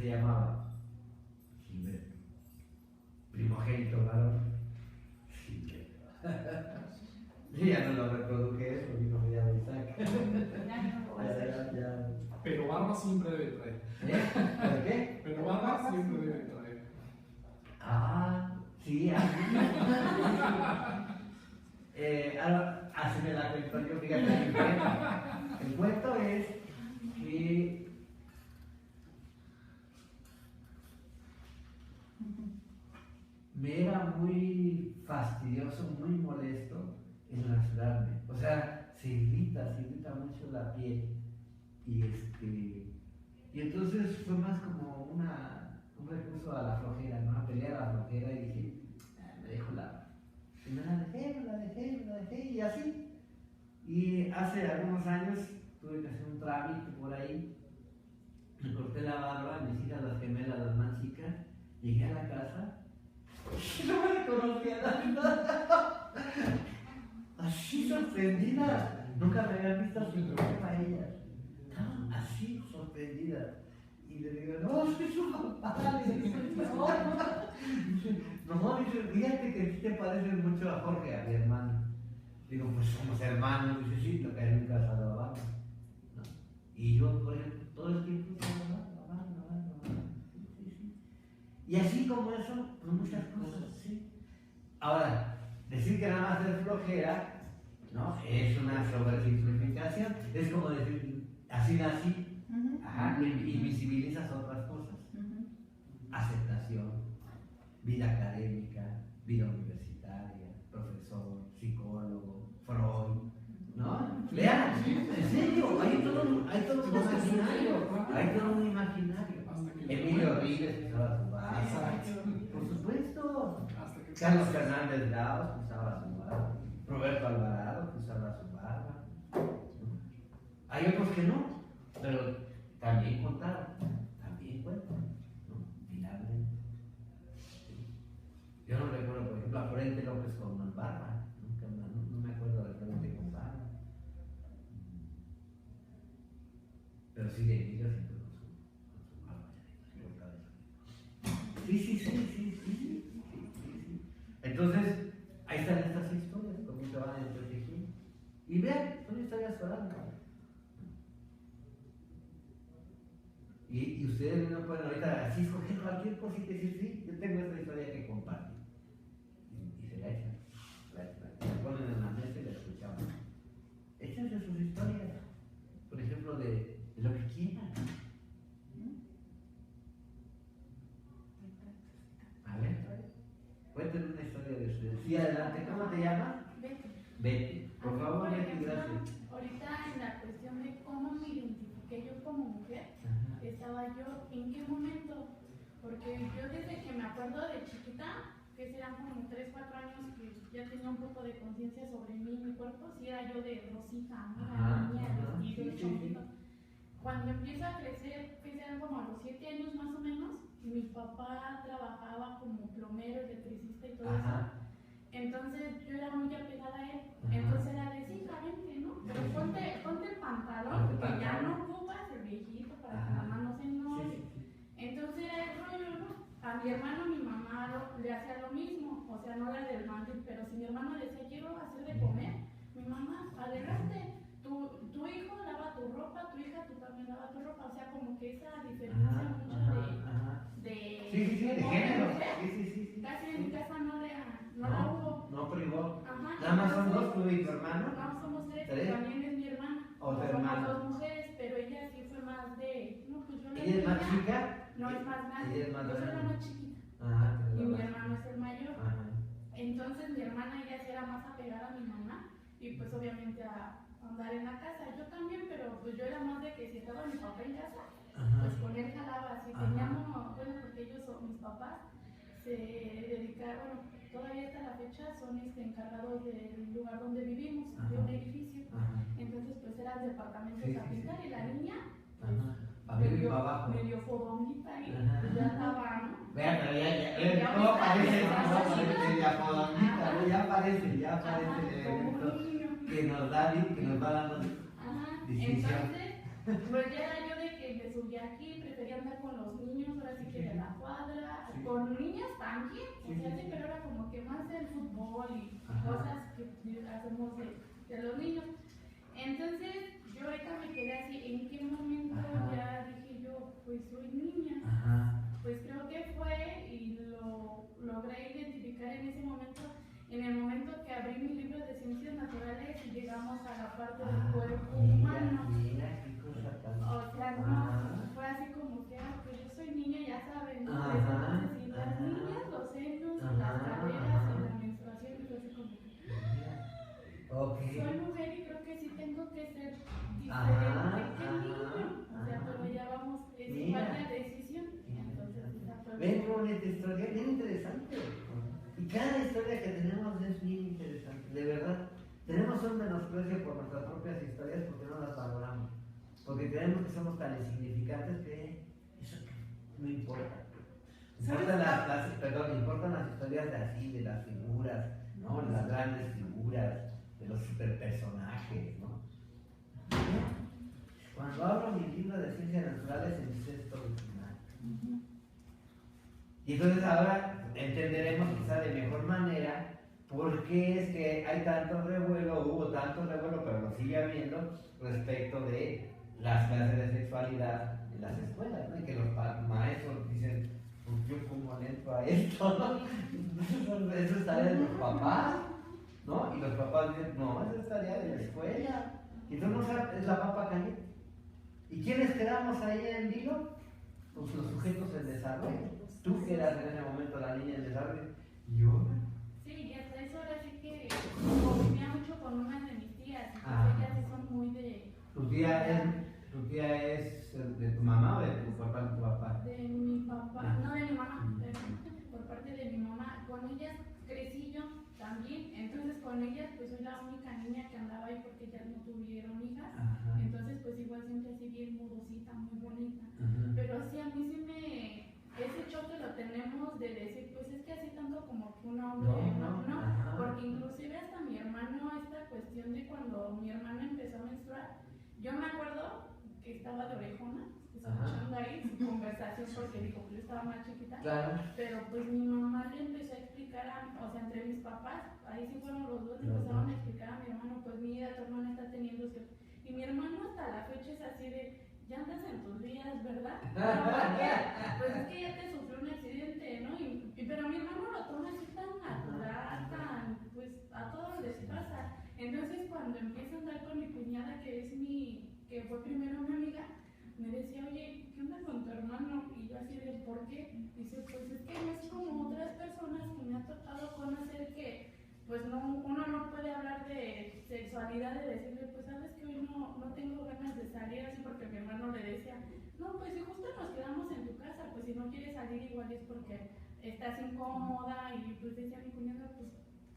se llamaba Gilberto. Primogénito varón, Gilberto. Yo ya no lo reproduje eso, mi hijo se llama Isaac. Ya. Pero barba siempre debe traer. ¿Por qué? Pero barba siempre debe traer. Sí, así me la cuento yo, fíjate. El cuento es que me era muy fastidioso, muy molesto el rasurarme. O sea, se irrita mucho la piel. Y entonces fue más como un recurso a la flojera, ¿no? A pelear a la flojera y dije, me dejo la. Y me la dejé y así. Y hace algunos años tuve que hacer un trámite por ahí. Me corté la barba, mis hijas las gemelas, las más chicas. Llegué a la casa y no me reconocía nada. Así sorprendida. Nunca me habían visto así como ellas. Estaban así sorprendidas. Y le digo, no, soy su papá. Le dice, no, dice, fíjate que sí te pareces mucho a Jorge, a mi hermano. Digo, pues somos hermanos. Dice, sí, lo que hay nunca se ha dado barba. ¿No? Y yo, por ejemplo, todo el tiempo se la barba. Sí. Y así como eso, con muchas cosas, sí. Ahora, decir que nada más es flojera, ¿no? Es una sobresimplificación. Es como decir, así nací. Ajá, invisibilizas otras cosas. Aceptación, vida académica, vida universitaria, profesor, psicólogo, Freud, ¿no? Vean, en serio, hay todo un imaginario. Emilio Rives que usaba su barba, por supuesto. Carlos Fernández Laos que usaba su barba. Roberto Alvarado que usaba su barba. Hay otros que no, pero también contaron, también cuentan, ¿no? Finalmente. Yo no recuerdo, por ejemplo, a Florente López con barba, no me acuerdo de Florente con barba. Pero sí de Emilio siempre con su barba. Sí. Entonces, ahí están estas historias, cómo se van entretejiendo. Y vean, son historias orales. Y ustedes no pueden ahorita así escoger cualquier cosita y decir, sí, yo tengo esta historia que compartir. Y se la echan, la ponen en la mesa y la escuchamos. Échense sus historias, por ejemplo, de lo que quieran. A ver, cuéntenme una historia de ustedes. Sí, adelante, ¿cómo te llamas? Betty. Por favor, Betty, gracias. Ahorita en la cuestión de cómo me identifiqué yo como mujer, estaba yo, ¿en qué momento? Porque yo desde que me acuerdo de chiquita, que serán como 3, 4 años que ya tenía un poco de conciencia sobre mí y mi cuerpo, si era yo de rosita, ¿no? La niña, vestido, chonquito. Cuando empiezo a crecer, que serán como a los 7 años más o menos, mi papá trabajaba como plomero, electricista y todo eso. Entonces yo era muy apegada a él. Entonces era de sí, vente, ¿no? Pero ponte el pantalón, que ya no ocupas el viejito para que mamá no se enoje. Entonces era el rollo, ¿no? A mi hermano, mi mamá le hacía lo mismo, o sea, no era del mandil, pero si mi hermano decía, quiero hacer de comer, mi mamá, adelante, tu hijo lava tu ropa, tu hija tú también lava tu ropa, o sea, como que esa diferencia mucho de género. Sí. Casi en mi casa no la hubo. No privó. Ajá. Nada más son dos, tú y tu hermano. No, somos 3, ¿Tres? también es mi hermana. ¿O tu hermana? Somos 2 mujeres, pero ella sí fue más de, no, pues yo la ¿Ella es más chica? No, es más grande. Ella es más Yo soy la grande. más chiquita. Ajá. Y mi hermano es el mayor. Ajá. Entonces mi hermana ella sí era más apegada a mi mamá y pues obviamente a andar en la casa. Yo también, pero pues yo era más de que si estaba mi papá en casa, pues con él jalaba. Si teníamos, bueno, porque ellos son mis papás, se dedicaron, bueno, todavía hasta la fecha son encargados del lugar donde vivimos, de un edificio. Entonces pues eran departamentos a pintar y la niña medio fodonguita y pues ya estaba, ¿no? Vean, pero ¿cómo aparece la fodonguita? Ya aparece el elemento que nos va dando distinción. Entonces, pues ya era yo de que me subía aquí, prefería andar con los niños, así que de la cuadra, Sí. con niñas también, o Sí, sea, sí, sí, sí. pero era como que más del fútbol y Ajá. cosas que hacemos de los niños. Entonces, yo ahorita me quedé así, ¿en qué momento Ajá. ya dije yo, pues soy niña? Ajá. Pues creo que fue y lo logré identificar en ese momento, en el momento que abrí mi libro de ciencias naturales y llegamos a la parte del cuerpo humano. Mira, qué cosa tan. O sea, no, Ajá. fue así como que, pues yo soy niña, ya saben, ¿no? Ajá, Entonces, y las ajá. niñas, los senos, Ajá, las caderas, ajá. y la menstruación, y fue así como que, Ok. soy mujer y creo que sí tengo que ser diferente Ajá, que niño. O sea, ajá. pero ya vamos, es Mira. igual la decisión. Entonces, esa fue Ven qué bonita historia, bien interesante. Y cada historia que tenemos es bien interesante, de verdad. Tenemos un menosprecio por nuestras propias historias porque no las valoramos. Porque creemos que somos tan insignificantes que eso no importa. Importan las historias de así, de las figuras, ¿no? Las grandes figuras, de los superpersonajes, ¿no? Cuando abro mi libro de ciencias naturales en sexto original. Y entonces ahora entenderemos quizá de mejor manera por qué es que hay tanto revuelo, hubo tanto revuelo, pero lo sigue habiendo respecto de las clases de sexualidad en las escuelas, ¿no? Y que los maestros dicen, pues yo como entro a esto, ¿no? Eso es tarea de los papás, ¿no? Y los papás dicen, no, eso es tarea de la escuela. Y entonces es la papa caliente. ¿Y quiénes quedamos ahí en vilo? Pues los sujetos en desarrollo. Tú que eras en ese momento la niña en desarrollo. ¿Y yo? Sí, y hasta eso ahora sí que convivía mucho con una de mis tías. Y Ah. pues ellas sí son muy de. ¿Tu tía es de tu mamá o de tu papá? De tu papá. De mi papá, Ah. no de mi mamá, por parte de mi mamá. Con ellas crecí yo también. Entonces con ellas pues soy la única niña que andaba ahí porque ellas no tuvieron hijas. Ajá. Entonces pues igual siempre así bien modosita, muy bonita. Ajá. Pero sí, a mí sí ese choque lo tenemos de decir, pues es que así tanto como que un hombre, no, Ajá. porque inclusive hasta mi hermano, esta cuestión de cuando mi hermana empezó a menstruar, yo me acuerdo que estaba de orejona, escuchando ahí su conversación porque dijo que yo estaba más chiquita, Claro. pero pues mi mamá le empezó a explicar, o sea, entre mis papás, ahí sí fueron los dos, le empezaron a explicar a mi hermano, pues mira, tu hermana está teniendo cierto, y mi hermano hasta la fecha es así de, ya andas en tus días, ¿verdad? Pues es que ya te sufrió un accidente, ¿no? Pero mi hermano lo toma así tan natural, tan, pues a todos les pasa. Entonces cuando empiezo a andar con mi cuñada, que fue primero mi amiga, me decía, oye, ¿qué onda con tu hermano? Y yo así de, ¿por qué? Dice, pues es que no es como otras personas que me ha tocado conocer que, pues no, uno no puede hablar de sexualidad, de decirle, pues sabes que hoy no tengo ganas de salir, así porque mi hermano le decía, no, pues si justo nos quedamos en tu casa, pues si no quieres salir igual es porque estás incómoda, y pues decía mi cuñada, pues,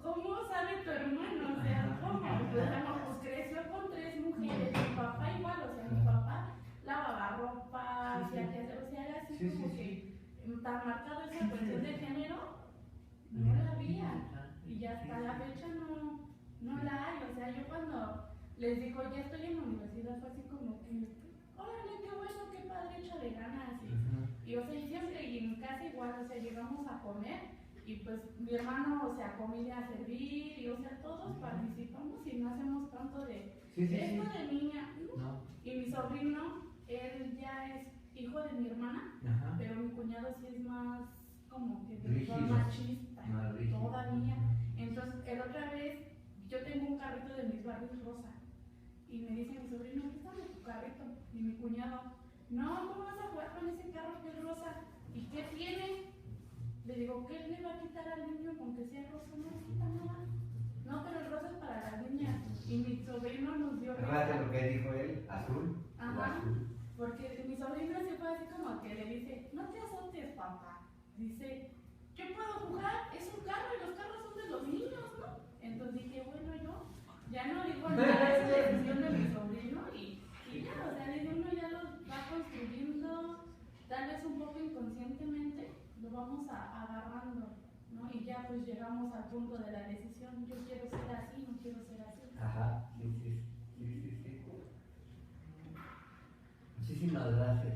¿cómo sabe tu hermano? O sea, ¿cómo? Pues, pues creció con 3 mujeres, mi papá igual, o sea, mi papá lavaba ropa, hacía que hacer, o sea, era así como que tan marcado esa cuestión de género, no la había. Y hasta la fecha no la hay. O sea, yo cuando les digo, ya estoy en la universidad, fue así como que, órale, qué bueno, qué padre, échale ganas. Y o sea, y siempre, y en casa igual, o sea, llegamos a comer, y pues mi hermano, o sea, comida a servir, y o sea, todos participamos y no hacemos tanto de esto de niña. No. Y mi sobrino, él ya es hijo de mi hermana, Ajá. pero mi cuñado sí es más como que Rígido. machista, Más rígido. todavía. Entonces, el otra vez, yo tengo un carrito de mis Barbies rosa, y me dice mi sobrino, ¿qué está en tu carrito? Y mi cuñado, no, ¿cómo vas a jugar con ese carro que es rosa? ¿Y qué tiene? Le digo, ¿qué le va a quitar al niño con que sea rosa? No le quita nada. No, pero el rosa es para las niñas. Y mi sobrino nos dio Fíjate lo que dijo él, azul. Ajá. Azul. Porque mi sobrino se fue así como que le dice, no te azotes, papá. Dice, yo puedo jugar, es un carro y los carros son de los niños, ¿no? Entonces dije, bueno, yo ya no digo nada de esa decisión de mi sobrino y ya, o sea, digo, uno ya lo va construyendo, tal vez un poco inconscientemente, lo vamos agarrando, ¿no? Y ya pues llegamos al punto de la decisión, yo quiero ser así, no quiero ser así. Ajá, sí. Muchísimas gracias.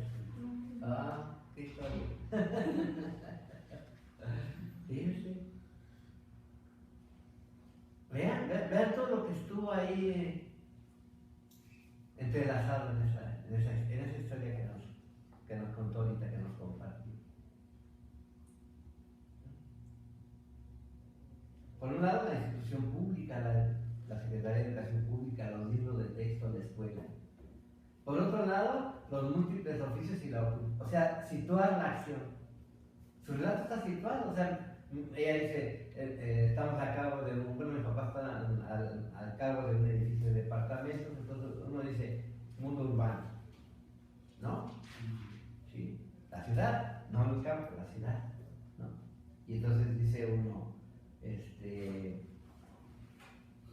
Ah, qué historia. muy entrelazado en esa historia que nos contó ahorita, que nos compartió. Por un lado, la institución pública, la Secretaría de Educación Pública, los libros de texto, la escuela. Por otro lado, los múltiples oficios y o sea, situar la acción. Su relato está situado, o sea, ella dice, estamos a cargo de mi papá está al cargo de un edificio de departamentos, entonces uno dice, mundo urbano, ¿no? Sí, la ciudad, no los campos, la ciudad, ¿no? Y entonces dice uno,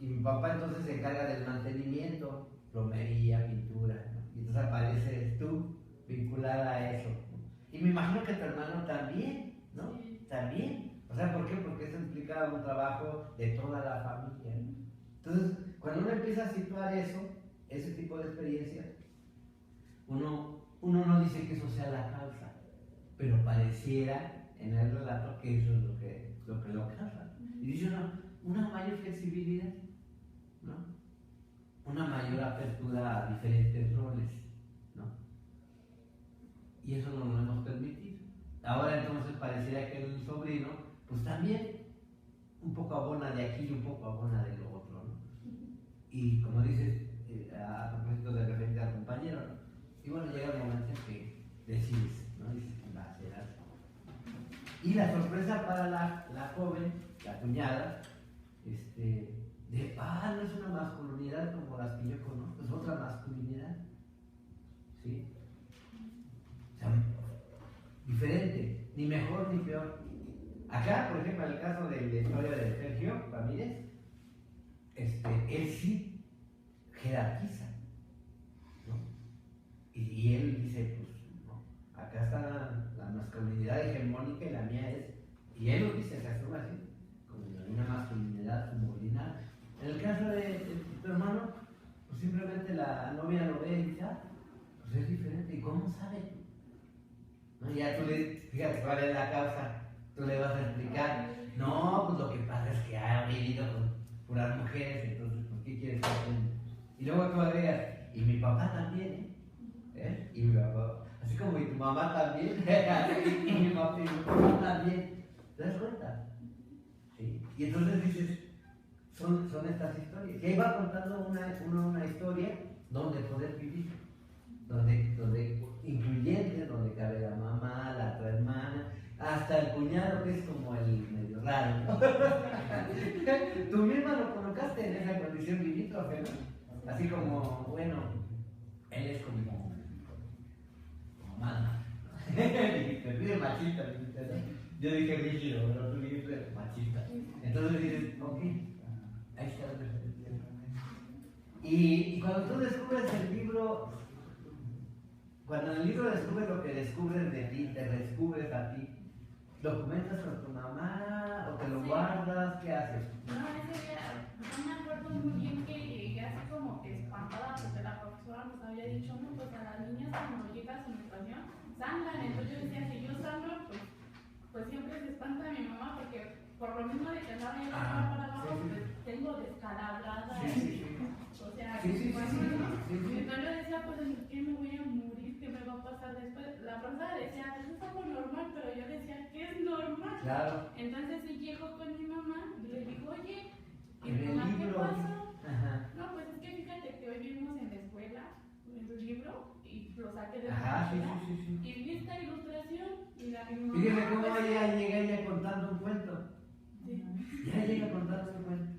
y mi papá entonces se encarga del mantenimiento, plomería, pintura, ¿no? Y entonces apareces tú vinculada a eso, ¿no? Y me imagino que tu hermano también, ¿no? Sí. También. O sea, ¿por qué? Porque eso implica un trabajo de toda la familia, ¿no? Entonces, cuando uno empieza a situar eso, ese tipo de experiencias, uno no dice que eso sea la causa, pero pareciera en el relato que eso es lo que lo causa. Y dice una mayor flexibilidad, ¿no? Una mayor apertura a diferentes roles, ¿no? Y eso no lo hemos permitido. Ahora entonces pareciera que el sobrino, pues también un poco abona de aquí y un poco abona de lo otro, ¿no? Y como dices, a propósito de repente al compañero, ¿no? Y bueno, llega el momento en que decides, ¿no? Dices, va a ser así. Y la sorpresa para la joven, la cuñada, no es una masculinidad como las que yo conozco, es otra masculinidad, ¿sí? O sea, diferente, ni mejor ni peor. Acá, por ejemplo, en el caso de la historia de Sergio Ramírez, él sí jerarquiza, ¿no? Y él dice, pues, no, acá está la masculinidad hegemónica y la mía es, y él lo dice, se asume así, como una masculinidad subordinada. En el caso de tu hermano, pues simplemente la novia lo ve y dice, pues es diferente, ¿y cómo sabe? ¿No? Ya tú fíjate cuál es la causa, tú le vas a explicar, no, pues lo que pasa es que ha vivido con puras mujeres, entonces, ¿por qué quieres que aprenda? Y luego tú agregas, y mi papá también, ¿eh? Y mi papá, así como y tu mamá también, y mi papá también, ¿te das cuenta? ¿Sí? Y entonces dices, son estas historias, y ahí va contando una historia donde poder vivir, donde incluyente, donde cabe la mamá, la otra hermana, hasta el cuñado que es como el medio raro, ¿no? Tú misma lo colocaste en esa condición limítrofe, ¿no? Así como, bueno, él es como manda. Te pide machista, ¿no? Yo dije rígido, pero tú dijiste machista. Entonces dices, ok, ahí está la referencia. Y cuando tú descubres el libro, cuando en el libro descubres lo que descubres de ti, te descubres a ti, ¿lo comentas con tu mamá o te lo guardas? ¿Qué haces? No, ese día, no me acuerdo muy bien que llegué así como que espantada porque la profesora nos había dicho, no, pues a las niñas cuando llega a su menstruación sangran. Entonces yo decía, si yo sangro, pues siempre se espanta mi mamá porque por lo mismo de que andaba yo para abajo, pues tengo descalabrada. O sea, entonces yo decía, pues ¿en qué me voy a morir? ¿Qué me va a pasar después? La profesora decía, eso es algo normal, pero yo decía, ¿qué es normal? Claro. Entonces sí llego con mi mamá y le digo, oye, ¿y En el mamá qué libro. pasó? Ajá. No, pues es que fíjate que hoy vimos en la escuela, en el libro, y lo saqué de la Ajá, mochila, sí. y vi esta ilustración, y la mi mamá... Fíjese cómo pues, ella llega contando un cuento. sí. Ya llega contando un cuento.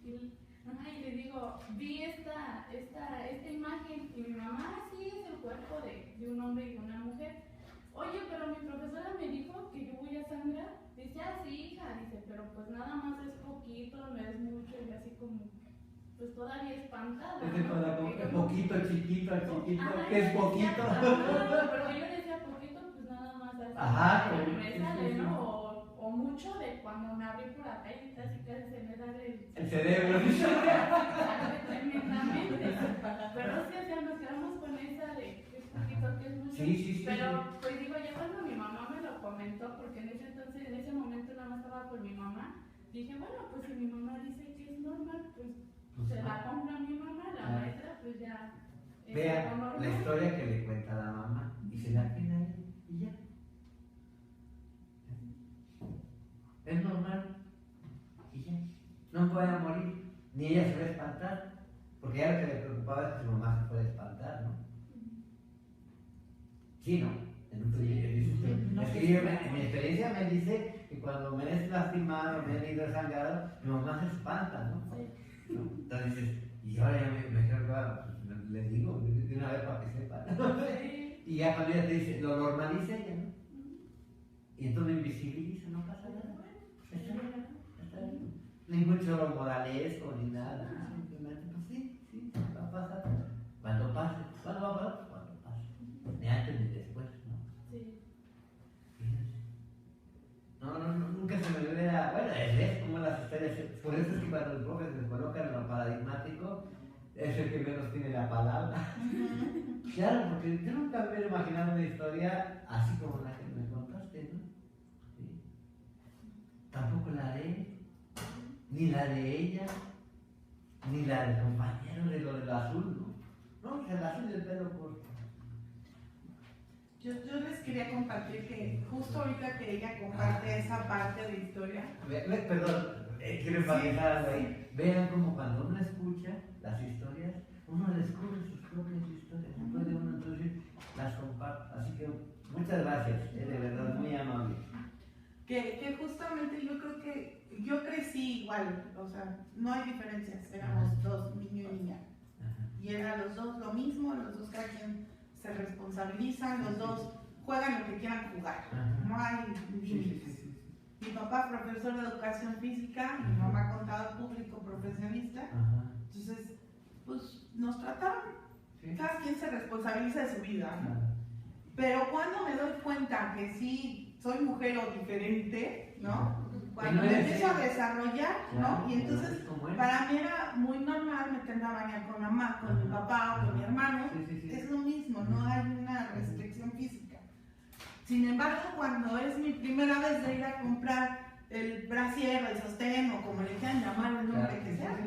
Y le digo, vi esta imagen y mi mamá, sí, es el cuerpo de un hombre y de una mujer. Oye, pero mi profesora me dijo que yo voy a sangrar. Dice, sí, hija, dice, pero pues nada más es poquito, no es mucho, y así como, pues todavía espantada. Poquito, chiquito, Ajá, que es yo decía, poquito. pero yo decía poquito, pues nada más así. Ajá, Me sale, ¿no? O mucho de cuando me abrí por acá y casi se me sale el cerebro. tremendamente. Pero sí, o sea, nos quedamos con esa de que es poquito, que es mucho. Sí. Pero pues digo, ya cuando mi mamá me lo comentó, porque en ese momento nada más estaba con mi mamá, dije, bueno, pues si mi mamá dice que es normal, pues se la compra mi mamá, la maestra, pues ya. Vea la historia que le cuenta la mamá y se la queda ahí y ya. Es normal y ya. No puede morir, ni ella se va a espantar, porque ya lo que le preocupaba es que su mamá se puede espantar, ¿no? Sí, ¿no? Es que yo, en mi experiencia me dice que cuando me he lastimado, me he ido sangrado, mi mamá se espanta, ¿no? Entonces dices, y yo ahora ya me quedo claro, le digo de una vez para que sepa. Y ya cuando ella te dice, lo normaliza ella, ¿no? Y entonces lo invisibiliza, no pasa nada. Está bien. Ni mucho moralesco ni nada. Simplemente, pues sí, va a pasar. Cuando pase, ¿cuándo va a pasar? Cuando pase. Ni antes ni después, ¿no? Sí. No, nunca se me hubiera. Bueno, es como las historias. Por eso es que cuando los profes les colocan lo paradigmático, es el que menos tiene la palabra. Claro, porque yo nunca me hubiera imaginado una historia así como la que me contaste, ¿no? ¿Sí? Tampoco la de él, ni la de ella, ni la del compañero de lo del azul, ¿no? No, el azul del pelo corto. Yo les quería compartir que justo ahorita que ella comparte esa parte de historia. Perdón, quiero enfatizar algo ahí. Vean como cuando uno escucha las historias, uno descubre sus propias historias. Puede uno entonces las comparte. Así que muchas gracias, de verdad, muy amable. Que justamente yo creo que yo crecí igual, o sea, no hay diferencias, éramos dos, niño y niña. Y eran los dos lo mismo, los dos cada quien se responsabilizan, los dos juegan lo que quieran jugar, no hay límites. Mi papá profesor de educación física, mi mamá contador público profesionista, entonces pues nos trataron, cada quien se responsabiliza de su vida, ¿no? Pero cuando me doy cuenta que sí soy mujer o diferente, ¿no? Cuando me empiezo a desarrollar, ¿no? Y entonces para mí era muy normal meterme a bañar con mamá, con mi papá o con mi hermano, es lo mismo, no hay una restricción física. Sin embargo, cuando es mi primera vez de ir a comprar el brasier o el sostén o como le quieran llamar el nombre que sea,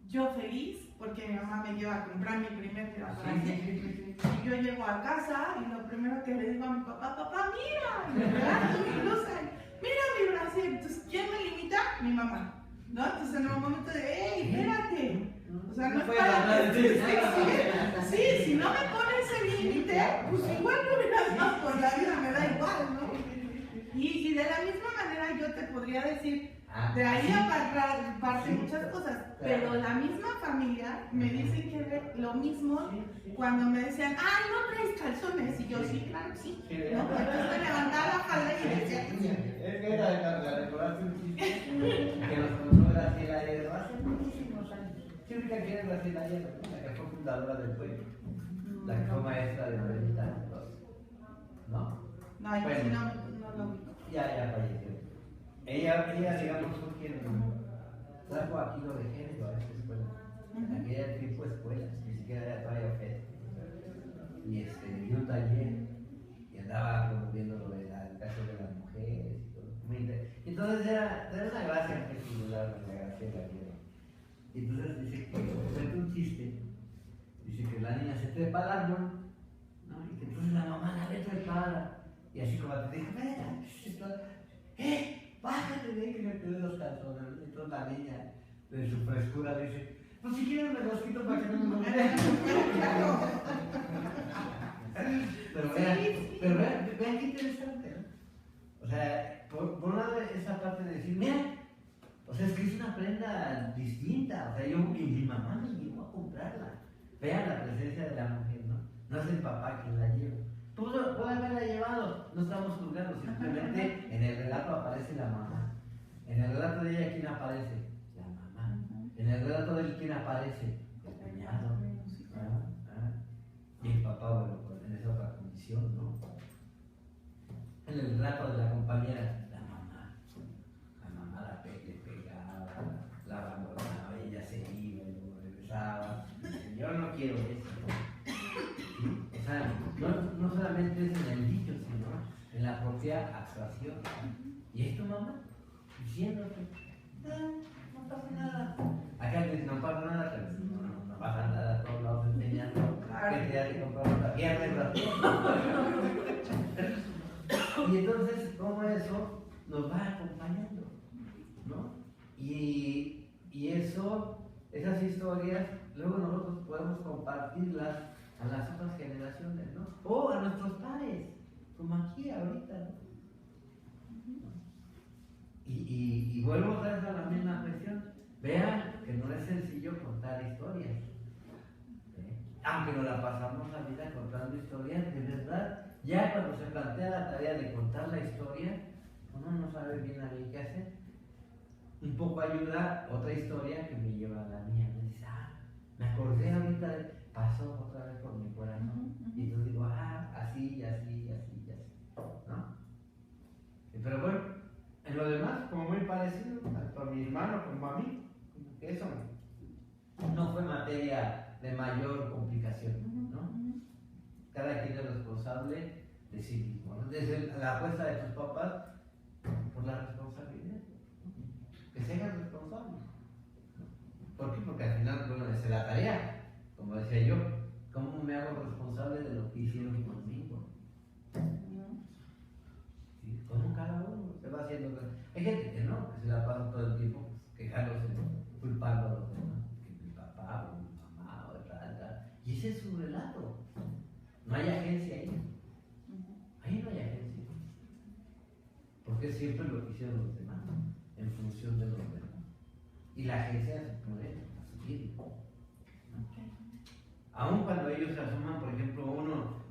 yo feliz porque mi mamá me lleva a comprar mi primer brasier. Y yo llego a casa y lo primero que le digo a mi papá, papá, mira, y me regalo mi blusa, mira mi brasier. Entonces, ¿quién me limita? Mi mamá, ¿no? Entonces en un momento de, ¡hey, espérate! O sea, no es para que sí, si no me pone ese límite, pues igual no hubieras más por la vida, me da igual, ¿no? Y de la misma manera yo te podría decir, de ahí parte muchas cosas, pero la misma familia me dice que lo mismo cuando me decían, ¡ay, no traes calzones! Y yo, sí, claro, sí. ¿No? Entonces me levantaba la falda y decía que sí. Es que era de recordarse un chiste que nos contó Graciela Hierro hace muchísimos años. Siempre que quiere Graciela Hierro, la que fue fundadora del pueblo, la que fue maestra de Novelita, ¿no? No, yo sí no lo vi. Ya falleció. Ella, digamos, fue quien trajo aquí lo de género a esta escuela. En aquel tiempo escuelas, ni siquiera era todavía FED. Y dio un taller y andaba promoviendo lo de la educación de las mujeres y todo. Entonces era una gracia que singular la gracia de la vida. Y entonces dice que cuenta un chiste. Dice que la niña se trepa al árbol, ¿no? Y que entonces la mamá la ve trepada. Y así como te dice, bájate de ahí que me quedé los calzones. Y toda la niña, de su frescura, dice, pues si quieres me los quito para que no me lo vean. Pero vean qué interesante, ¿no? O sea, por un lado esa parte de decir, mira, o sea, es que es una prenda distinta. O sea, yo y mi mamá me llevó a comprarla. Vean la presencia de la mujer, ¿no? No es el papá quien la lleva. Puede haberla llevado, no estamos juzgando, simplemente en el relato aparece la mamá. En el relato de ella, ¿quién aparece? La mamá. En el relato de él, ¿quién aparece? El cuñado. Y el papá, bueno, pues en esa otra condición, ¿no? En el relato de la compañera, la mamá. La mamá le pegaba, la abandonaba, ella se iba y luego regresaba. Yo no quiero eso. O sea, no solamente es en el dicho, sino en la propia actuación. ¿Y es tu mamá? Diciéndote, no no pasa nada. Acá dices, no pasa nada, pero no pasa nada, todos lados enseñando Claro. que te hay que comprar otra pierna. Y entonces, como eso nos va acompañando, ¿no? Y eso, esas historias, luego nosotros podemos compartirlas a las otras generaciones, ¿no? O a nuestros padres, como aquí ahorita, ¿no? Y vuelvo otra vez a la misma cuestión. Vean que no es sencillo contar historias. Aunque nos la pasamos la vida contando historias, de verdad, ya cuando se plantea la tarea de contar la historia, uno no sabe bien a mí qué hacer. Un poco ayuda otra historia que me lleva a la mía. Me dice, me acordé ahorita, pasó otra vez por mi corazón. Y entonces digo, así, así, así, así, ¿no? Pero bueno, en lo demás, como muy parecido, tanto a mi hermano como a mí, que eso no fue materia de mayor complicación, ¿no? Cada quien es responsable de sí mismo, ¿no? Desde la apuesta de tus papás por la responsabilidad, que se hagan responsables. ¿Por qué? Porque al final, bueno, esa es la tarea, como decía yo, ¿cómo me hago responsable de lo que hicieron conmigo? ¿Sí? ¿Cómo cada uno se va haciendo? Hay gente que no, que se la pasa todo el tiempo quejándose, culpando a los demás, que mi papá o mi mamá o tal. Y ese es su relato. No hay agencia ahí. Ahí no hay agencia. Porque es siempre lo que hicieron los demás, en función de los demás. Y la agencia se puede asumir. Aun cuando ellos se asuman, por ejemplo,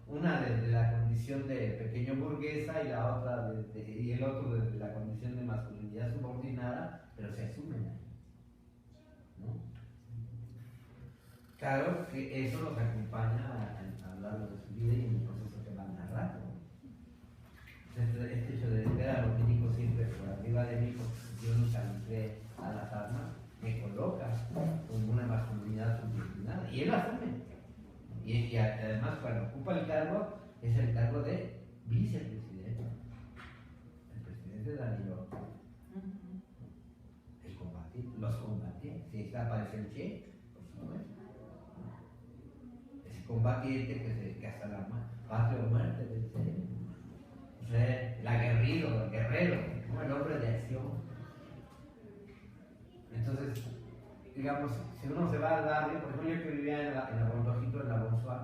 una de la condición de pequeño burguesa y la otra y el otro de la condición de masculinidad subordinada, pero se asumen ahí, ¿no? Claro que eso los acompaña a lo largo de su vida y en el proceso que van narrando. Este hecho de ver a los milicos siempre por arriba de mí, porque yo nunca entré a las armas, me coloca como una masculinidad subordinada y él lo asume. Y además, cuando ocupa el cargo, es el cargo de vicepresidente. El presidente Danilo. Los combatía. Si está aparece el Che, por supuesto. Ese combatiente que hasta la patria o muerte del Che. O sea, el aguerrido, el guerrero, como el hombre de acción. Entonces, digamos, si uno se va al barrio, por ejemplo, yo que vivía en la Bondojito, en la Bonsoir,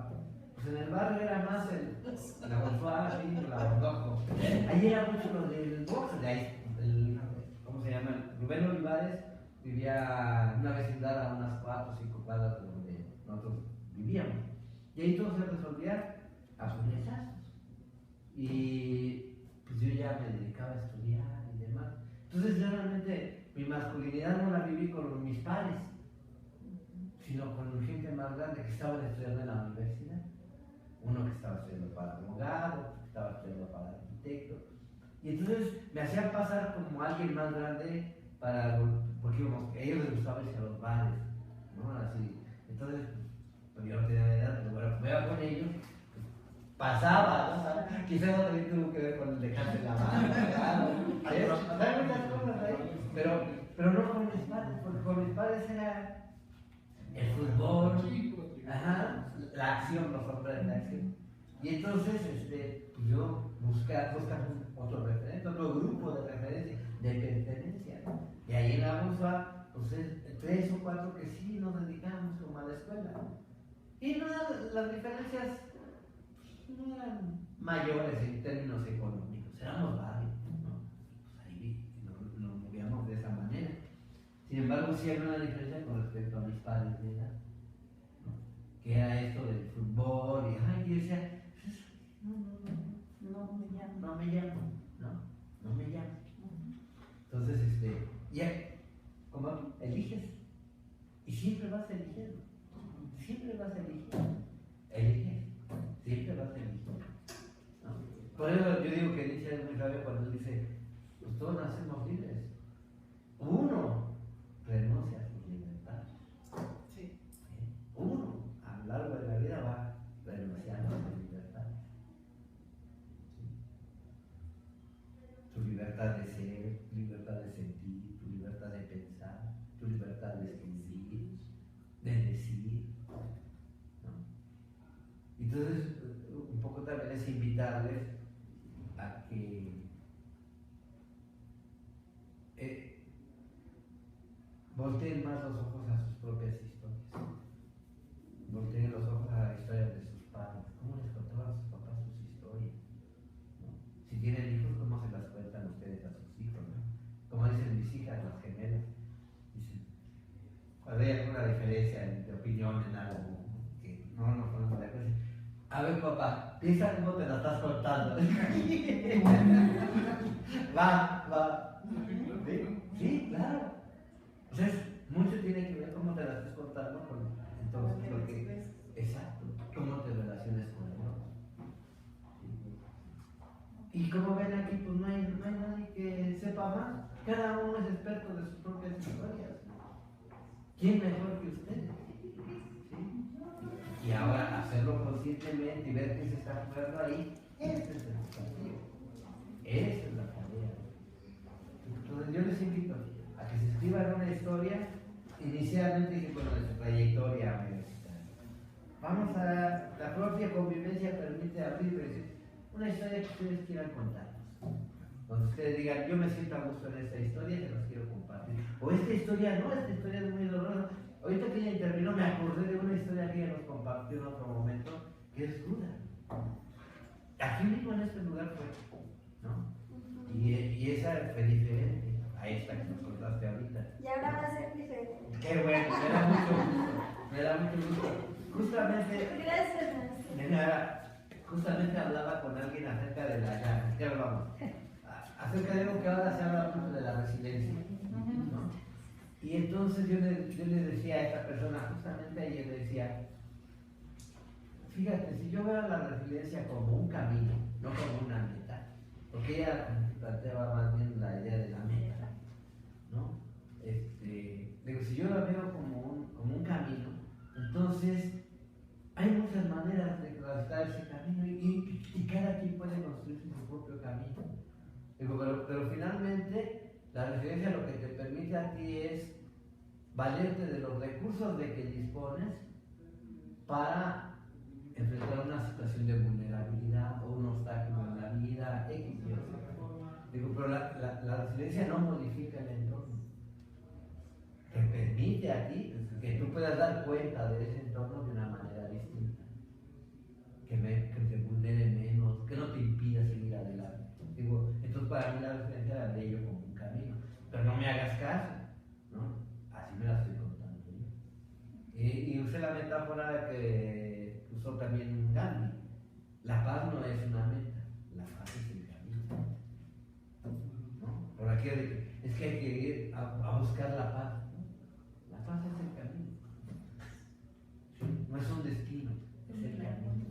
pues en el barrio era más en la Bonsoir, así, en la Bondojo. Ahí era mucho lo del box, de ahí, ¿cómo se llama? Rubén Olivares vivía en una vecindad a unas 4 o 5 cuadras de donde nosotros vivíamos. Y ahí todo se resolvía a puñetazos. Y pues yo ya me dedicaba a estudiar y demás. Entonces, realmente mi masculinidad no la viví con mis padres, sino con gente más grande que estaba estudiando en la universidad. Uno que estaba estudiando para abogado, otro que estaba estudiando para arquitecto. Y entonces me hacían pasar como alguien más grande porque a ellos les gustaba irse a los bares, ¿no? Así. Entonces, pues yo no tenía edad, pero bueno, me iba con ellos. Pasaba, ¿no? ¿Sabes? Quizás no también tuvo que ver con el dejarse la mano, claro. Pasaron muchas cosas ahí, pero no con mis padres, porque con mis padres era el fútbol, la acción, los hombres de acción. Y entonces, pues yo buscaba otro referente, otro grupo de referencia, de pertenencia, ¿no? Y ahí en la USA, pues 3 o 4 que sí nos dedicábamos como a la escuela, ¿no? Y no, las diferencias no eran mayores en términos económicos, éramos varios, ¿no? Pues ahí nos movíamos de esa manera. Sin embargo, sí había una diferencia con respecto a mis padres de edad, ¿no? Que era esto del fútbol, y yo decía, no me llamo. Entonces, ¿cómo? Eliges, y siempre vas eligiendo, siempre vas eligiendo, siempre vas eligiendo, ¿no? Por eso yo digo que Nietzsche es muy sabio cuando él dice, pues todos nacemos libres, uno renuncia a sus libertades. Sí. Uno, a lo largo de la vida, va renunciando a sus libertades. Tu libertad de ser, tu libertad de sentir, tu libertad de pensar, tu Entonces, un poco también es invitarles a que volteen más los ojos a sus propias historias. Volteen los ojos a la historia de sus padres. ¿Cómo les contaban a sus papás sus historias? ¿No? Si tienen hijos, ¿cómo se las cuentan ustedes a sus hijos? ¿No? Como dicen mis hijas, las gemelas. Dicen, cuando hay alguna diferencia de opinión en algo, que no nos ponemos de acuerdo, a ver, papá, piensa cómo te la estás contando. Va. Sí, claro. O sea, mucho tiene que ver cómo te la estás contando con entonces lo que. Exacto, cómo te relacionas con el otro. Y como ven aquí, pues no hay nadie que sepa más. Cada uno es experto de sus propias historias. ¿Quién mejor que ustedes? ¿Sí? Y ahora hacerlo conscientemente y ver qué se está jugando ahí, ese es el desafío. Esa es la tarea. Entonces yo les invito a que se escriban una historia. Inicialmente dije, bueno, de su trayectoria universitaria. Vamos a la propia convivencia permite abrir una historia que ustedes quieran contarnos. Donde ustedes digan, yo me siento a gusto en esta historia, se las quiero compartir. O esta historia no, esta historia es muy dolorosa. Ahorita que ella terminó, me acordé de una historia que ella nos compartió en otro momento, que es cruda. Aquí mismo en este lugar fue, ¿no? Y esa fue diferente a esta que nos contaste ahorita. Y ahora va a ser diferente. Qué bueno, me da mucho gusto. Justamente, Gracias, maestro. justamente hablaba con alguien acerca de la, ¿qué hablamos? Acerca de algo que ahora se habla mucho de la resiliencia, ¿no? Y entonces yo le decía a esta persona, justamente a ella le decía, fíjate, si yo veo la resiliencia como un camino, no como una meta, porque ella planteaba más bien la idea de la meta, ¿no? Digo, si yo la veo como un camino, entonces hay muchas maneras de transitar ese camino y cada quien puede construir su propio camino. Digo, pero finalmente la resiliencia lo que te permite a ti es valerte de los recursos de que dispones para enfrentar una situación de vulnerabilidad o un obstáculo en la vida, X, Y, Z. Digo, pero la resiliencia no modifica el entorno. Te permite a ti que tú puedas dar cuenta de ese entorno de una manera distinta. Que te vulnere menos, que no te impida seguir adelante. Digo, entonces para mí la resiliencia la de ello como un camino. Pero no me hagas caso, ¿no? Así me la estoy contando yo. Y usé la metáfora que usó también Gandhi. La paz no es una meta, la paz es el camino. ¿No? Por aquí es que hay que ir a buscar la paz. ¿No? La paz es el camino. ¿Sí? No es un destino, es el camino.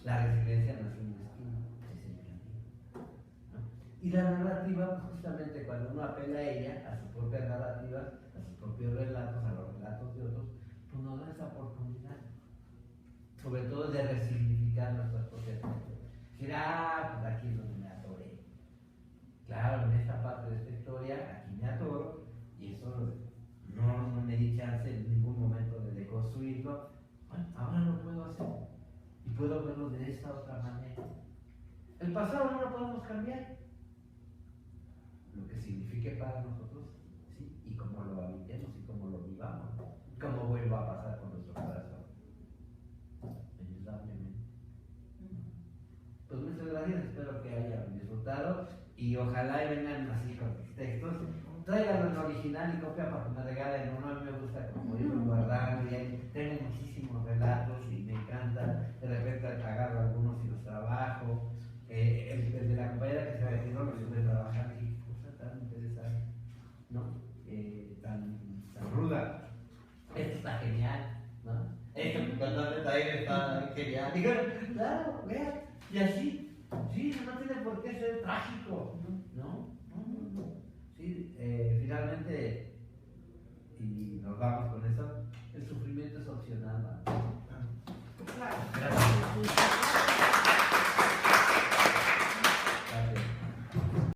La resiliencia no es un destino, es el camino. ¿No? Y la narrativa, pues justamente cuando uno apela a ella, a sus propias narrativas, a sus propios relatos, a los relatos de otros, pues nos da esa oportunidad. Sobre todo de resignificar nuestras propias historias. Decir, pues aquí es donde me atoré. Claro, en esta parte de esta historia, aquí me atoro, y eso no me di chance en ningún momento de deconstruirlo. Bueno, ahora lo puedo hacer. Y puedo verlo de esta otra manera. El pasado no lo podemos cambiar. Lo que signifique para nosotros, sí, y cómo lo habitemos y cómo lo vivamos, cómo vuelva a pasar con nuestro corazón. Indudablemente. Pues muchas gracias, espero que hayan disfrutado y ojalá y vengan así con los textos. Tráiganlo en original y copia para que me regalen uno. A mí me gusta como irlo guardando y ahí tengo muchísimos relatos y me encanta. De repente agarro algunos y los trabajo. El de la compañera que se retiró lo estuve trabajando y cosa tan interesante, ¿no? Tan ruda. Esto está genial, ¿no? Esto que contaste también está genial. Digo, claro, vean, y así, sí, no tiene por qué ser trágico, ¿no? Sí, finalmente, y nos vamos con eso, el sufrimiento es opcional, ¿no?